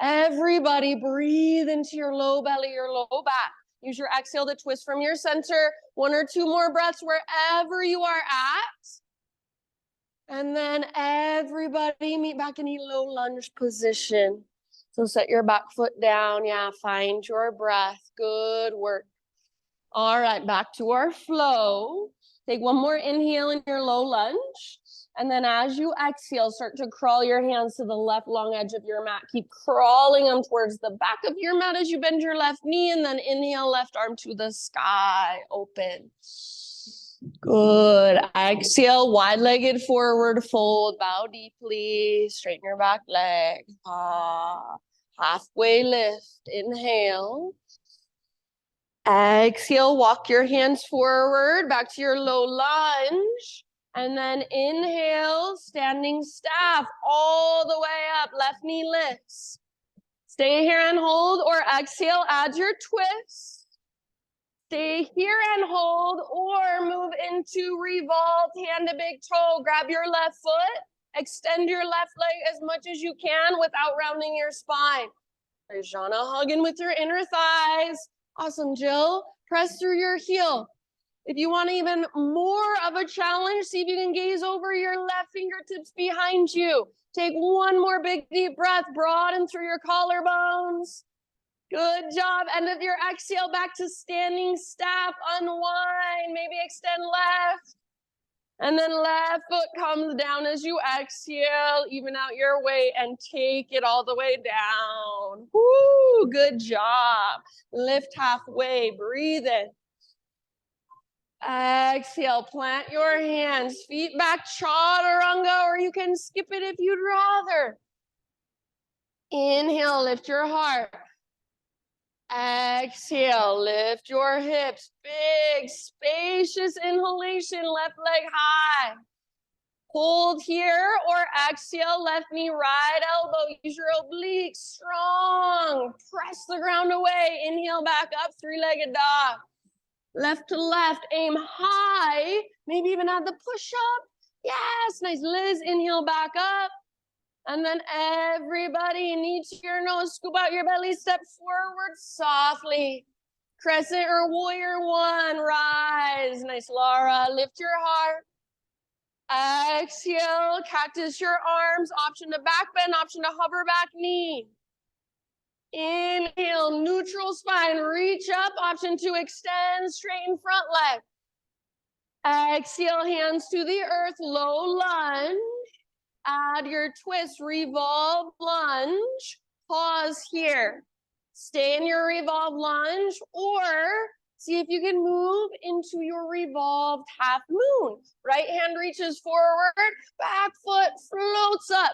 Everybody breathe into your low belly, your low back. Use your exhale to twist from your center. One or two more breaths wherever you are at. And then everybody meet back in a low lunge position. So set your back foot down. Yeah, find your breath. Good work. All right, back to our flow. Take one more inhale in your low lunge. And then as you exhale, start to crawl your hands to the left long edge of your mat. Keep crawling them towards the back of your mat as you bend your left knee, and then inhale, left arm to the sky, open. Good. Exhale, wide-legged forward fold. Bow deeply. Straighten your back leg. Halfway lift. Inhale. Exhale, walk your hands forward, back to your low lunge. And then inhale, standing staff all the way up. Left knee lifts. Stay here and hold, or exhale, add your twist. Stay here and hold, or move into revolved hand to big toe. Grab your left foot, extend your left leg as much as you can without rounding your spine. There's Jana hugging with your inner thighs. Awesome, Jill. Press through your heel. If you want even more of a challenge, see if you can gaze over your left fingertips behind you. Take one more big deep breath, broaden through your collarbones. Good job. End of your exhale, back to standing staff. Unwind. Maybe extend left. And then left foot comes down as you exhale. Even out your weight and take it all the way down. Woo, good job. Lift halfway. Breathe in. Exhale. Plant your hands. Feet back. Chaturanga, or you can skip it if you'd rather. Inhale. Lift your heart. Exhale, lift your hips, big, spacious inhalation, left leg high. Hold here, or exhale, left knee, right elbow, use your obliques, strong. Press the ground away, inhale back up, three-legged dog. Left to left, aim high, maybe even add the push-up. Yes, nice, Liz, inhale back up. And then everybody, knee to your nose, scoop out your belly, step forward softly. Crescent or warrior one, rise. Nice, Laura, lift your heart. Exhale, cactus your arms, option to back bend, option to hover back knee. Inhale, neutral spine, reach up, option to extend, straighten front leg. Exhale, hands to the earth, low lunge. Add your twist, revolve lunge, pause here. Stay in your revolve lunge, or see if you can move into your revolved half moon. Right hand reaches forward, back foot floats up.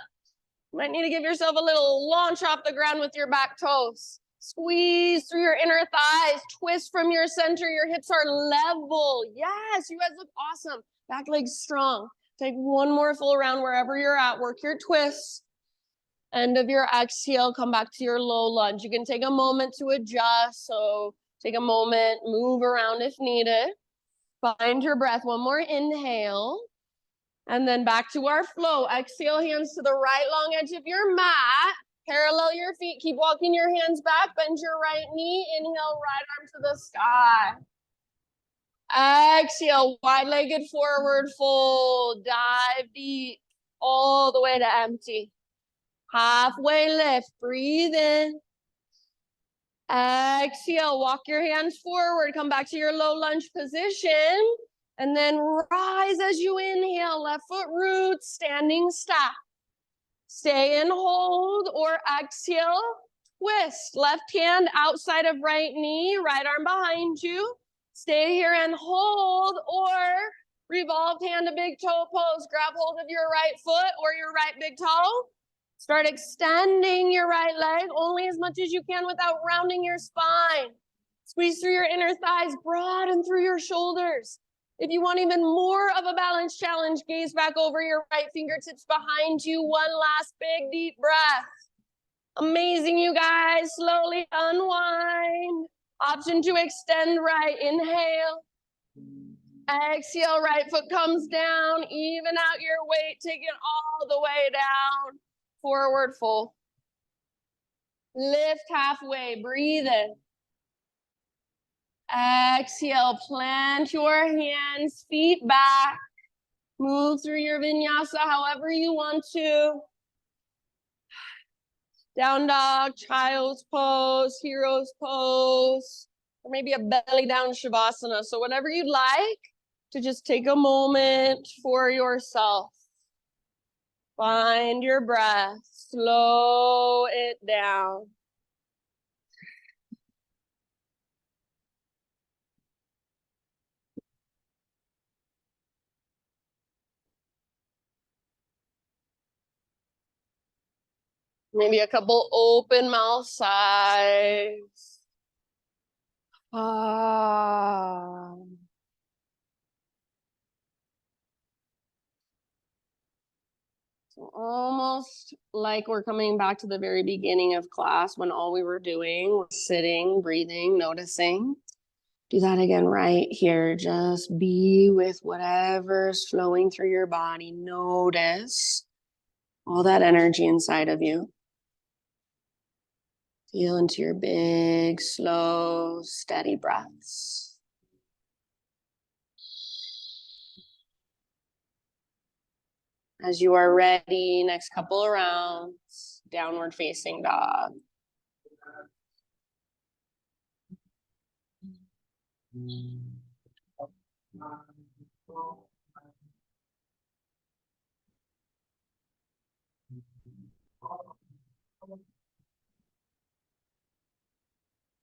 Might need to give yourself a little launch off the ground with your back toes. Squeeze through your inner thighs, twist from your center, your hips are level. Yes, you guys look awesome. Back leg's strong. Take one more full round wherever you're at. Work your twists. End of your exhale, come back to your low lunge. You can take a moment to adjust. So take a moment, move around if needed. Find your breath. One more inhale. And then back to our flow. Exhale, hands to the right long edge of your mat. Parallel your feet. Keep walking your hands back. Bend your right knee. Inhale, right arm to the sky. Exhale, wide-legged forward fold. Dive deep all the way to empty. Halfway lift. Breathe in. Exhale, walk your hands forward. Come back to your low lunge position. And then rise as you inhale. Left foot roots, standing staff. Stay and hold, or exhale. Twist. Left hand outside of right knee. Right arm behind you. Stay here and hold, or revolved hand to big toe pose. Grab hold of your right foot or your right big toe. Start extending your right leg only as much as you can without rounding your spine. Squeeze through your inner thighs, broaden through your shoulders. If you want even more of a balance challenge, gaze back over your right fingertips behind you. One last big deep breath. Amazing, you guys. Slowly unwind. Option to extend right. Inhale. Exhale, right foot comes down. Even out your weight. Take it all the way down. Forward fold. Lift halfway. Breathe in. Exhale, plant your hands, feet back. Move through your vinyasa however you want to. Down dog, child's pose, hero's pose, or maybe a belly down shavasana. So whatever you'd like to just take a moment for yourself. Find your breath, slow it down. Maybe a couple open mouth sighs. Ah. So almost like we're coming back to the very beginning of class when all we were doing was sitting, breathing, noticing. Do that again right here. Just be with whatever's flowing through your body. Notice all that energy inside of you. Feel into your big, slow, steady breaths. As you are ready, next couple of rounds, downward facing dog.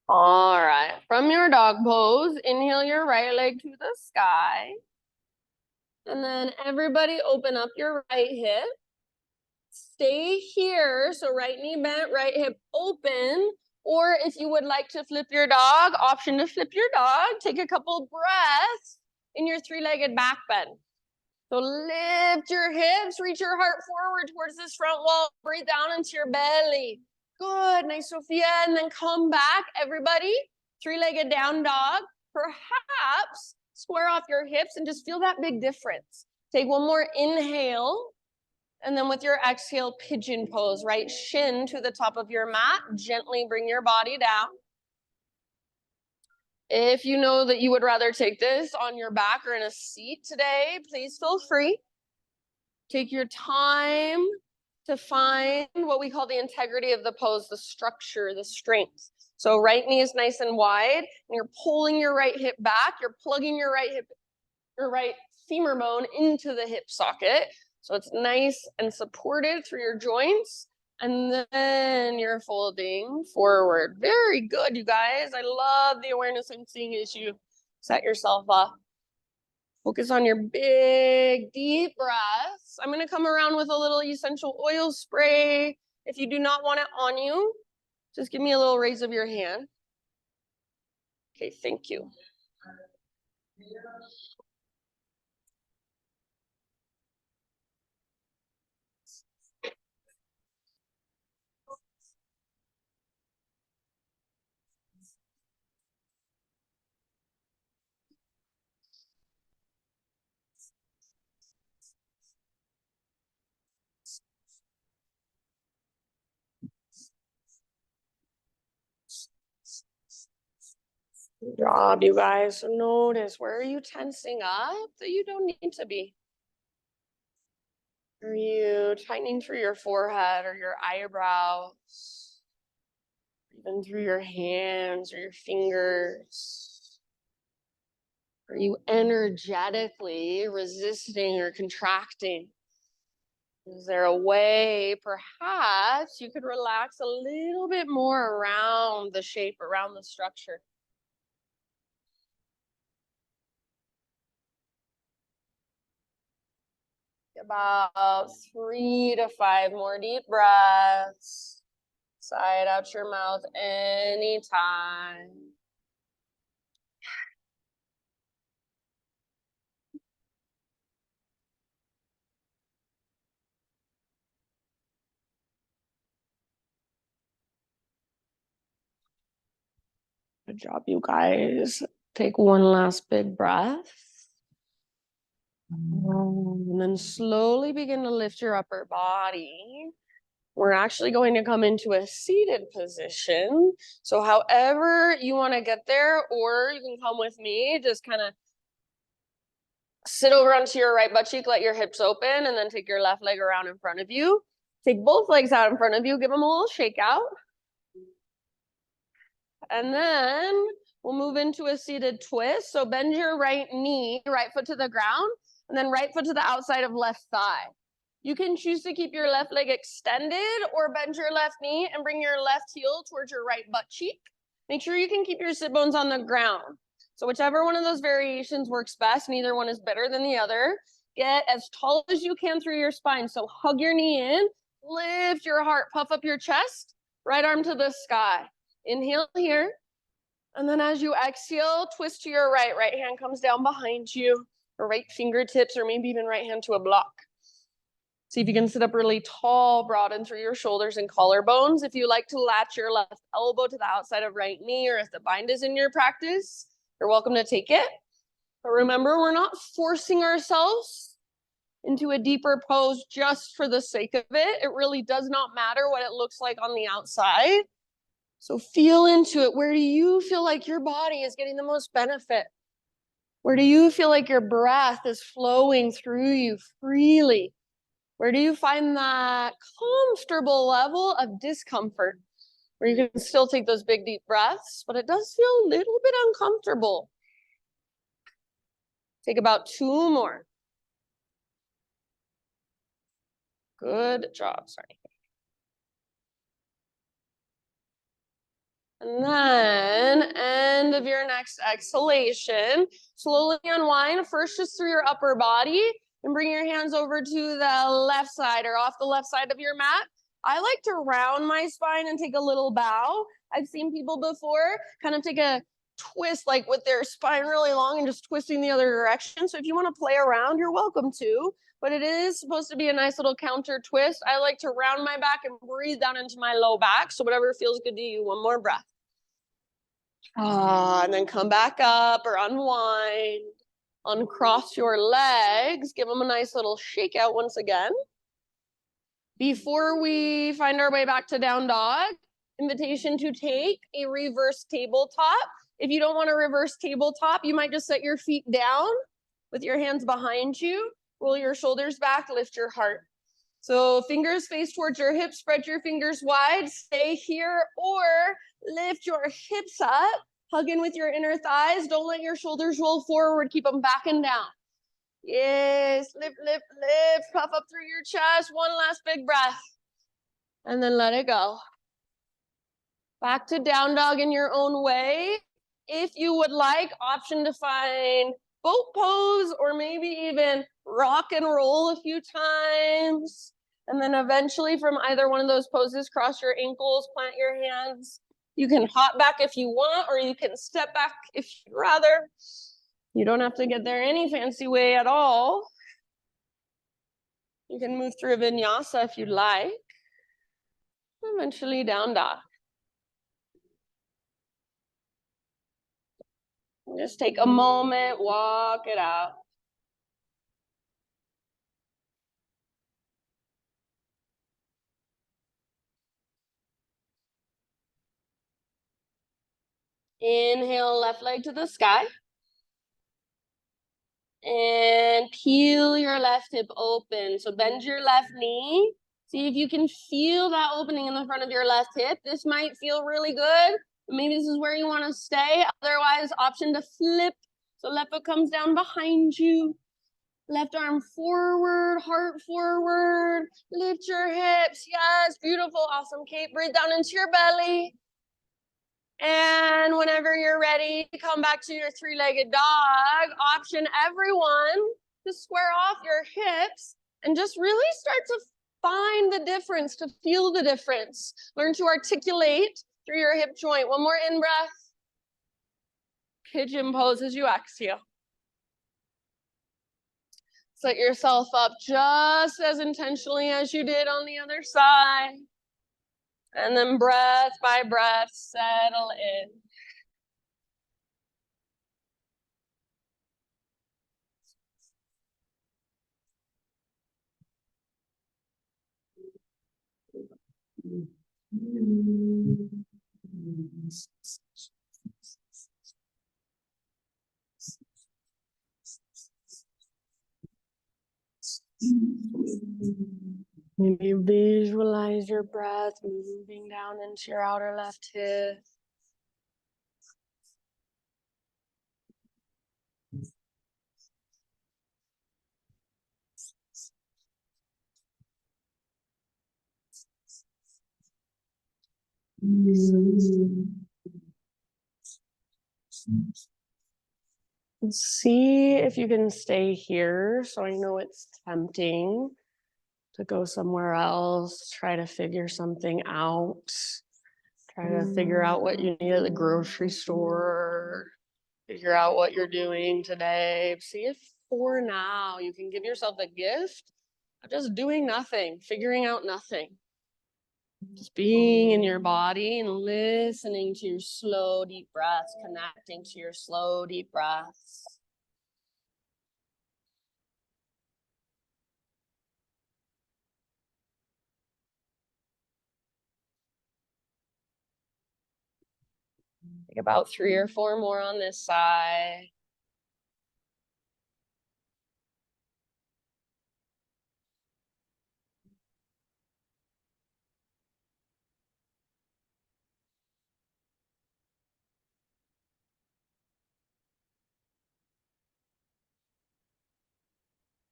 All right, from your dog pose, inhale your right leg to the sky. And then everybody open up your right hip. Stay here, so right knee bent, right hip open. Or if you would like to flip your dog, option to flip your dog. Take a couple breaths in your three-legged back bend. So lift your hips, reach your heart forward towards this front wall. Breathe down into your belly. Good, nice, Sophia. And then come back, everybody. Three-legged down dog. Perhaps square off your hips and just feel that big difference. Take one more inhale. And then with your exhale, pigeon pose, right shin to the top of your mat. Gently bring your body down. If you know that you would rather take this on your back or in a seat today, please feel free. Take your time to find what we call the integrity of the pose, the structure, the strength. So right knee is nice and wide, and you're pulling your right hip back. You're plugging your right femur bone into the hip socket. So it's nice and supported through your joints. And then you're folding forward. Very good, you guys. I love the awareness I'm seeing as you set yourself up. Focus on your big, deep breaths. I'm going to come around with a little essential oil spray. If you do not want it on you, just give me a little raise of your hand. Okay, thank you. Good job, you guys. So notice, where are you tensing up that you don't need to be? Are you tightening through your forehead or your eyebrows? Even through your hands or your fingers? Are you energetically resisting or contracting? Is there a way perhaps you could relax a little bit more around the shape, around the structure? About 3 to 5 more deep breaths. Side out your mouth anytime. Good job, you guys. Take one last big breath. And then slowly begin to lift your upper body. We're actually going to come into a seated position. So however you want to get there, or you can come with me, just kind of sit over onto your right butt cheek, let your hips open, and then take your left leg around in front of you. Take both legs out in front of you, give them a little shake out. And then we'll move into a seated twist. So bend your right knee, right foot to the ground, and then right foot to the outside of left thigh. You can choose to keep your left leg extended or bend your left knee and bring your left heel towards your right butt cheek. Make sure you can keep your sit bones on the ground. So whichever one of those variations works best, neither one is better than the other. Get as tall as you can through your spine. So hug your knee in, lift your heart, puff up your chest, right arm to the sky. Inhale here. And then as you exhale, twist to your right. Right hand comes down behind you, or right fingertips, or maybe even right hand to a block. See if you can sit up really tall, broaden through your shoulders and collarbones. If you like to latch your left elbow to the outside of right knee, or if the bind is in your practice, you're welcome to take it. But remember, we're not forcing ourselves into a deeper pose just for the sake of it. It really does not matter what it looks like on the outside. So feel into it. Where do you feel like your body is getting the most benefit? Where do you feel like your breath is flowing through you freely? Where do you find that comfortable level of discomfort where you can still take those big, deep breaths, but it does feel a little bit uncomfortable? Take about 2 more. Good job, sorry. And then, end of your next exhalation, slowly unwind, first just through your upper body, and bring your hands over to the left side or off the left side of your mat. I like to round my spine and take a little bow. I've seen people before kind of take a twist, like with their spine really long and just twisting the other direction. So if you want to play around, you're welcome to. But it is supposed to be a nice little counter twist. I like to round my back and breathe down into my low back. So whatever feels good to you. One more breath. And then come back up or unwind. Uncross your legs. Give them a nice little shake out once again. Before we find our way back to down dog, invitation to take a reverse tabletop. If you don't want a reverse tabletop, you might just set your feet down with your hands behind you. Roll your shoulders back, lift your heart. So fingers face towards your hips, spread your fingers wide, stay here, or lift your hips up, hug in with your inner thighs. Don't let your shoulders roll forward, keep them back and down. Yes, lift, lift, lift, puff up through your chest. One last big breath. And then let it go. Back to down dog in your own way. If you would like, option to find boat pose or maybe even rock and roll a few times. And then eventually from either one of those poses, cross your ankles, plant your hands. You can hop back if you want, or you can step back if you'd rather. You don't have to get there any fancy way at all. You can move through a vinyasa if you'd like. Eventually down dog. Just take a moment, walk it out. Inhale, left leg to the sky. And peel your left hip open. So bend your left knee. See if you can feel that opening in the front of your left hip. This might feel really good. Maybe this is where you want to stay. Otherwise, option to flip. So left foot comes down behind you. Left arm forward, heart forward. Lift your hips. Yes, beautiful, awesome, Kate. Breathe down into your belly. And whenever you're ready, come back to your three-legged dog. Option everyone to square off your hips and just really start to find the difference, to feel the difference. Learn to articulate through your hip joint. One more in-breath. Pigeon pose as you exhale. Set yourself up just as intentionally as you did on the other side. And then breath by breath, settle in. Maybe visualize your breath moving down into your outer left hip. See if you can stay here. So I know it's tempting to go somewhere else, try to figure something out, try to figure out what you need at the grocery store, figure out what you're doing today. See if for now you can give yourself the gift of just doing nothing, figuring out nothing. Just being in your body and listening to your slow, deep breaths, connecting to your slow, deep breaths. Take about 3 or 4 more on this side.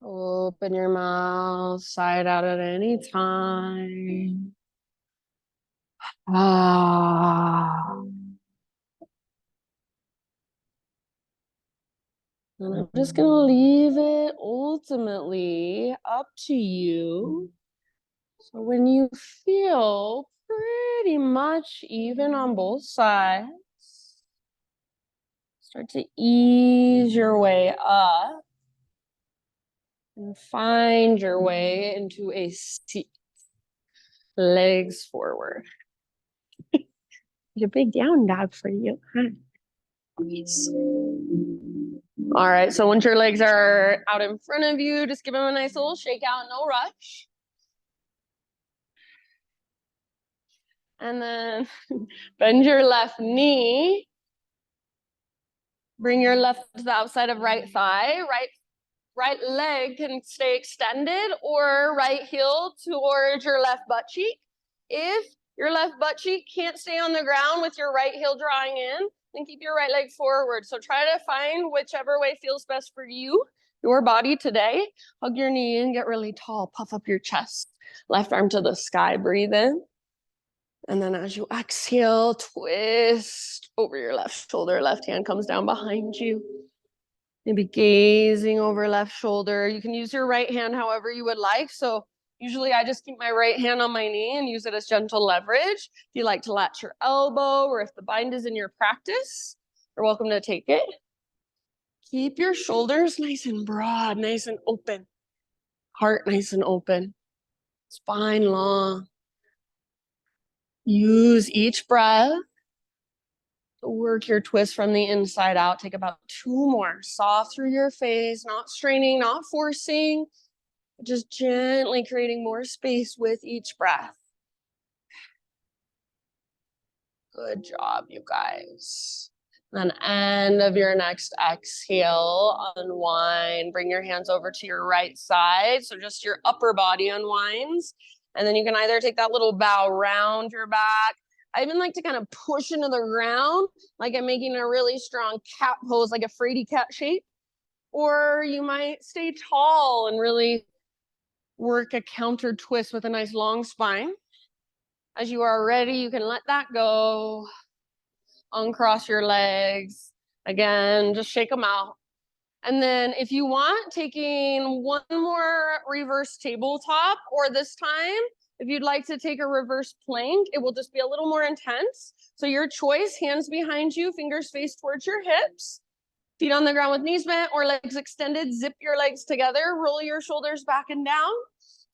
Open your mouth, side out at any time. Ah. And I'm just going to leave it ultimately up to you. So when you feel pretty much even on both sides, start to ease your way up and find your way into a seat. Legs forward. It's a big down dog for you, huh? Yes. All right, so once your legs are out in front of you, just give them a nice little shake out, no rush. And then bend your left knee. Bring your left to the outside of right thigh. Right leg can stay extended, or right heel towards your left butt cheek. If your left butt cheek can't stay on the ground with your right heel drawing in, then keep your right leg forward. So try to find whichever way feels best for you, your body today. Hug your knee in, get really tall, puff up your chest. Left arm to the sky, breathe in. And then as you exhale, twist over your left shoulder. Left hand comes down behind you. Maybe gazing over left shoulder. You can use your right hand however you would like. So usually I just keep my right hand on my knee and use it as gentle leverage. If you like to latch your elbow, or if the bind is in your practice, you're welcome to take it. Keep your shoulders nice and broad, nice and open. Heart nice and open. Spine long. Use each breath to work your twist from the inside out. Take about 2 more. Soft through your face, not straining, not forcing, just gently creating more space with each breath. Good job, you guys. Then end of your next exhale, unwind. Bring your hands over to your right side. So just your upper body unwinds. And then you can either take that little bow round your back. I even like to kind of push into the ground, like I'm making a really strong cat pose, like a fraidy cat shape. Or you might stay tall and really work a counter twist with a nice long spine. As you are ready, you can let that go. Uncross your legs. Again, just shake them out. And then if you want, taking one more reverse tabletop, or this time, if you'd like to take a reverse plank, it will just be a little more intense. So your choice, hands behind you, fingers face towards your hips, feet on the ground with knees bent or legs extended. Zip your legs together, roll your shoulders back and down,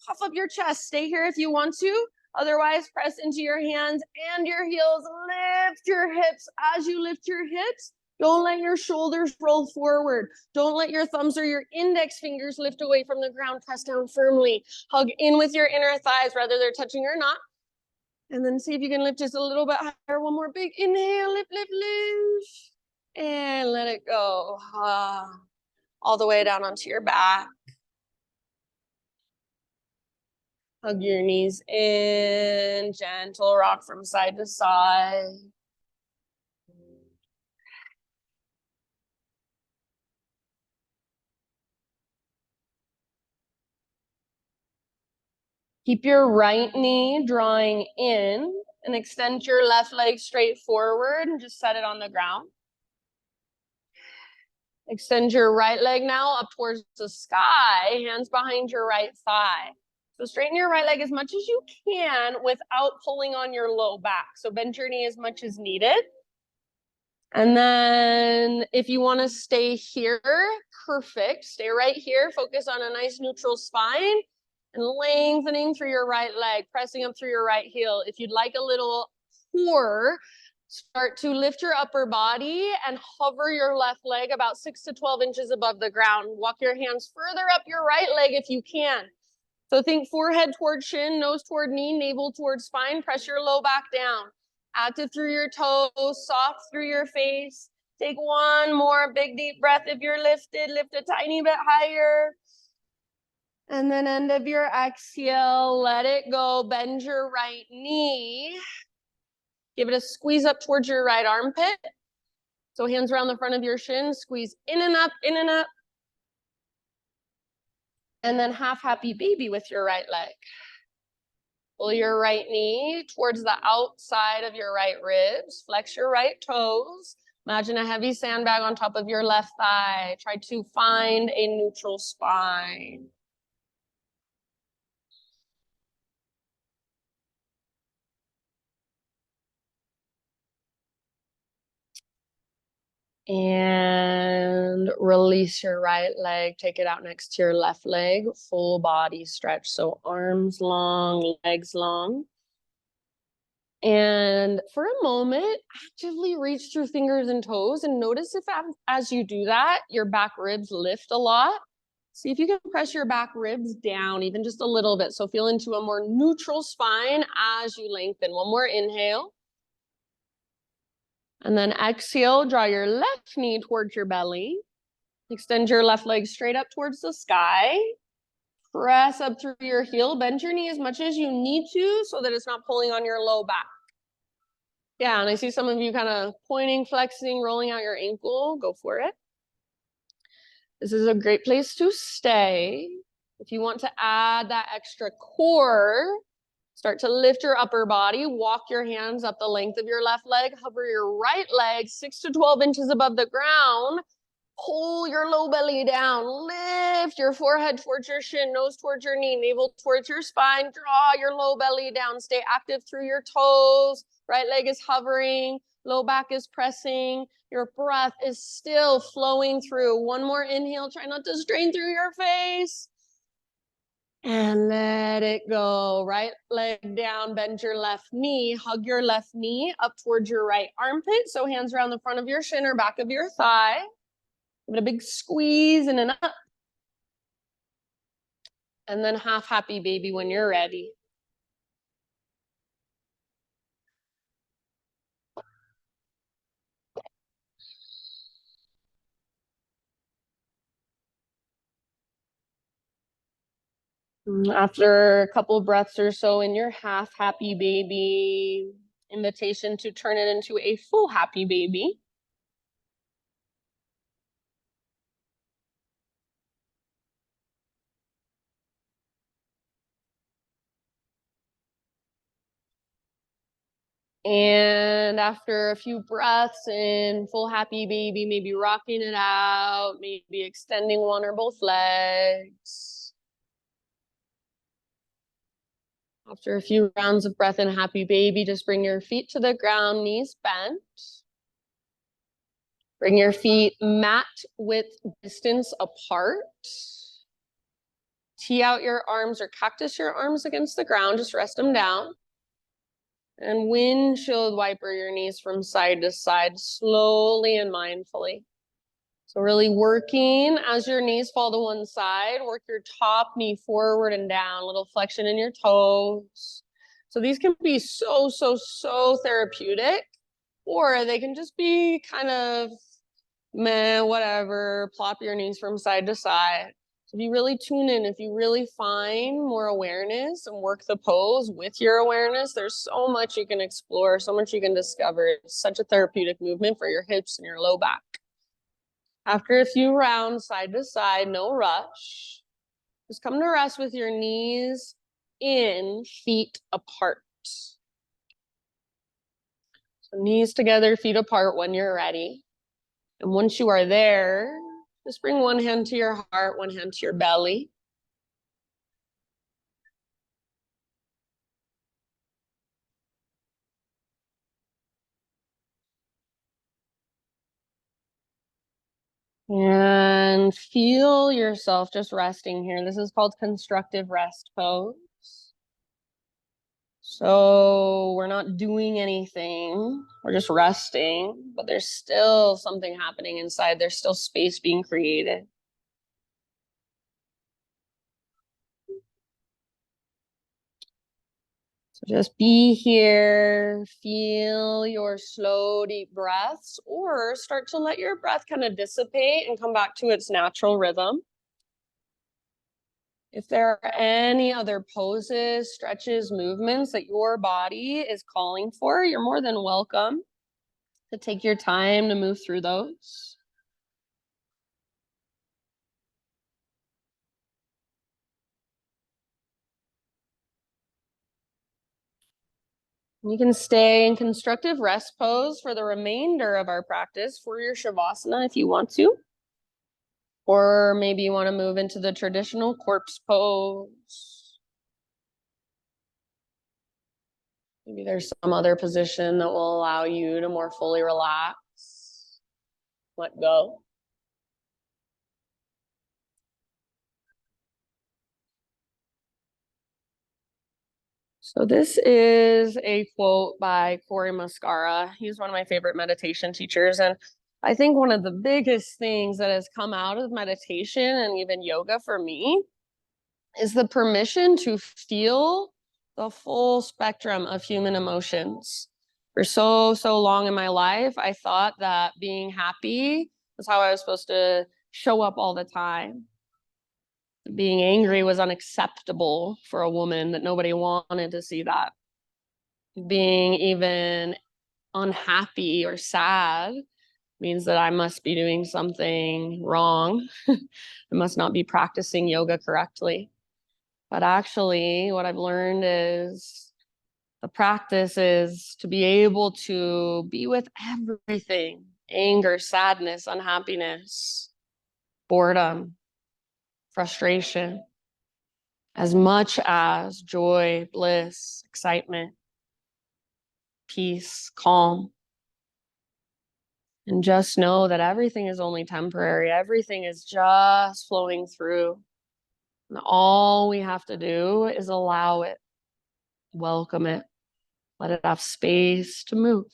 puff up your chest. Stay here if you want to. Otherwise, press into your hands and your heels. Lift your hips. As you lift your hips, don't let your shoulders roll forward. Don't let your thumbs or your index fingers lift away from the ground. Press down firmly. Hug in with your inner thighs, whether they're touching or not. And then see if you can lift just a little bit higher. One more big inhale. Lift, lift, lift. And let it go. All the way down onto your back. Hug your knees in, gentle rock from side to side. Keep your right knee drawing in and extend your left leg straight forward and just set it on the ground. Extend your right leg now up towards the sky, hands behind your right thigh. So straighten your right leg as much as you can without pulling on your low back. So bend your knee as much as needed. And then if you want to stay here, perfect. Stay right here. Focus on a nice neutral spine and lengthening through your right leg, pressing up through your right heel. If you'd like a little core, start to lift your upper body and hover your left leg about 6 to 12 inches above the ground. Walk your hands further up your right leg if you can. So think forehead toward shin, nose toward knee, navel toward spine. Press your low back down. Active through your toes, soft through your face. Take one more big deep breath. If you're lifted, lift a tiny bit higher. And then end of your exhale, let it go. Bend your right knee. Give it a squeeze up towards your right armpit. So hands around the front of your shin, squeeze in and up, in and up. And then half happy baby with your right leg. Pull your right knee towards the outside of your right ribs. Flex your right toes. Imagine a heavy sandbag on top of your left thigh. Try to find a neutral spine. And release your right leg. Take it out next to your left leg. Full body stretch. So arms long, legs long. And for a moment, actively reach through fingers and toes and notice if as you do that, your back ribs lift a lot. See if you can press your back ribs down even just a little bit. So feel into a more neutral spine as you lengthen. One more inhale. And then exhale, draw your left knee towards your belly. Extend your left leg straight up towards the sky. Press up through your heel. Bend your knee as much as you need to so that it's not pulling on your low back. Yeah, and I see some of you kind of pointing, flexing, rolling out your ankle. Go for it. This is a great place to stay. If you want to add that extra core, start to lift your upper body. Walk your hands up the length of your left leg. Hover your right leg 6 to 12 inches above the ground. Pull your low belly down. Lift your forehead towards your shin, nose towards your knee, navel towards your spine. Draw your low belly down. Stay active through your toes. Right leg is hovering. Low back is pressing. Your breath is still flowing through. One more inhale. Try not to strain through your face. And let it go. Right leg down. Bend your left knee. Hug your left knee up towards your right armpit. So hands around the front of your shin or back of your thigh. Give it a big squeeze and an up. And then half happy baby when you're ready. After a couple of breaths or so in your half happy baby, invitation to turn it into a full happy baby. And after a few breaths in full happy baby, maybe rocking it out, maybe extending one or both legs. After a few rounds of breath in happy baby, just bring your feet to the ground, knees bent. Bring your feet mat width distance apart. Tee out your arms or cactus your arms against the ground. Just rest them down. And windshield wiper your knees from side to side, slowly and mindfully. So really working as your knees fall to one side, work your top knee forward and down, a little flexion in your toes. So these can be so therapeutic, or they can just be kind of meh, whatever, plop your knees from side to side. So if you really tune in, if you really find more awareness and work the pose with your awareness, there's so much you can explore, so much you can discover. It's such a therapeutic movement for your hips and your low back. After a few rounds, side to side, no rush. Just come to rest with your knees in, feet apart. So knees together, feet apart when you're ready. And once you are there, just bring one hand to your heart, one hand to your belly. And feel yourself just resting here. This is called constructive rest pose. So we're not doing anything, we're just resting, but there's still something happening inside. There's still space being created. So just be here, feel your slow, deep breaths, or start to let your breath kind of dissipate and come back to its natural rhythm. If there are any other poses, stretches, movements that your body is calling for, you're more than welcome to take your time to move through those. You can stay in constructive rest pose for the remainder of our practice for your Shavasana if you want to. Or maybe you want to move into the traditional corpse pose. Maybe there's some other position that will allow you to more fully relax, let go. So this is a quote by Corey Muscara. He's one of my favorite meditation teachers. And I think one of the biggest things that has come out of meditation and even yoga for me is the permission to feel the full spectrum of human emotions. For so long in my life, I thought that being happy was how I was supposed to show up all the time. Being angry was unacceptable for a woman, that nobody wanted to see that. Being even unhappy or sad means that I must be doing something wrong. I must not be practicing yoga correctly. But actually, what I've learned is the practice is to be able to be with everything: anger, sadness, unhappiness, boredom, frustration, as much as joy, bliss, excitement, peace, calm. And just know that everything is only temporary. Everything is just flowing through. And all we have to do is allow it, welcome it, let it have space to move.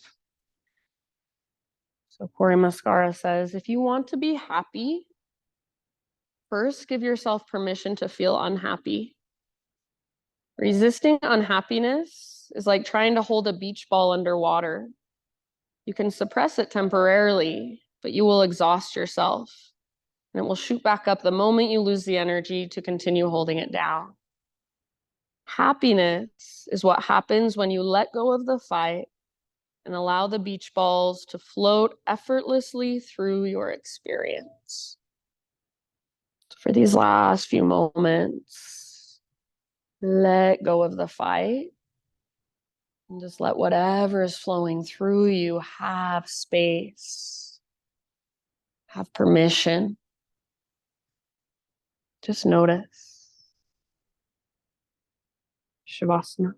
So Corey Muscara says, if you want to be happy, first give yourself permission to feel unhappy. Resisting unhappiness is like trying to hold a beach ball underwater. You can suppress it temporarily, but you will exhaust yourself, and it will shoot back up the moment you lose the energy to continue holding it down. Happiness is what happens when you let go of the fight and allow the beach balls to float effortlessly through your experience. For these last few moments, let go of the fight and just let whatever is flowing through you have space, have permission. Just notice. Shavasana.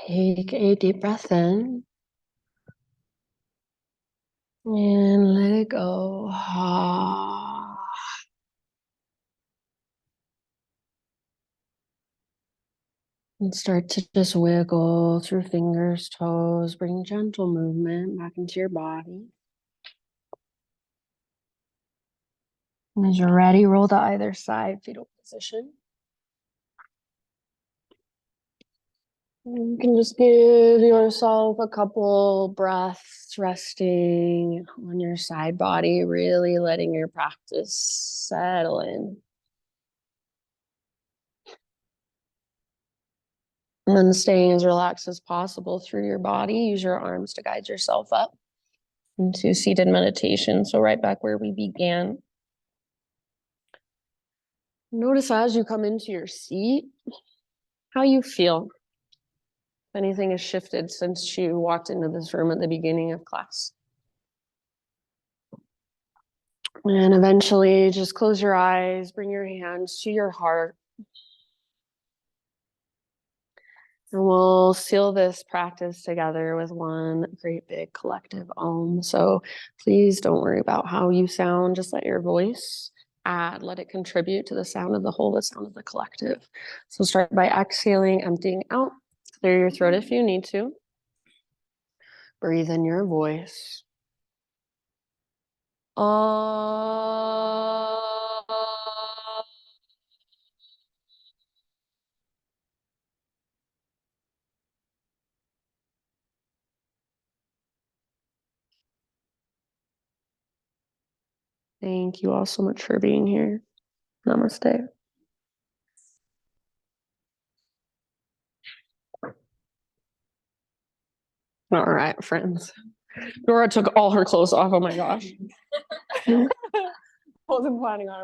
Take a deep breath in and let it go. And start to just wiggle through fingers, toes, bring gentle movement back into your body. And as you're ready, roll to either side, fetal position. You can just give yourself a couple breaths resting on your side body, really letting your practice settle in. And then staying as relaxed as possible through your body. Use your arms to guide yourself up into seated meditation. So right back where we began. Notice as you come into your seat, how you feel. If anything has shifted since you walked into this room at the beginning of class. And eventually just close your eyes, bring your hands to your heart. And we'll seal this practice together with one great big collective Om. So please don't worry about how you sound. Just let your voice add, let it contribute to the sound of the whole, the sound of the collective. So start by exhaling, emptying out. Clear your throat if you need to. Breathe in your voice. Thank you all so much for being here. Namaste. All right, friends. Dora took all her clothes off. Oh my gosh. Wasn't planning on it.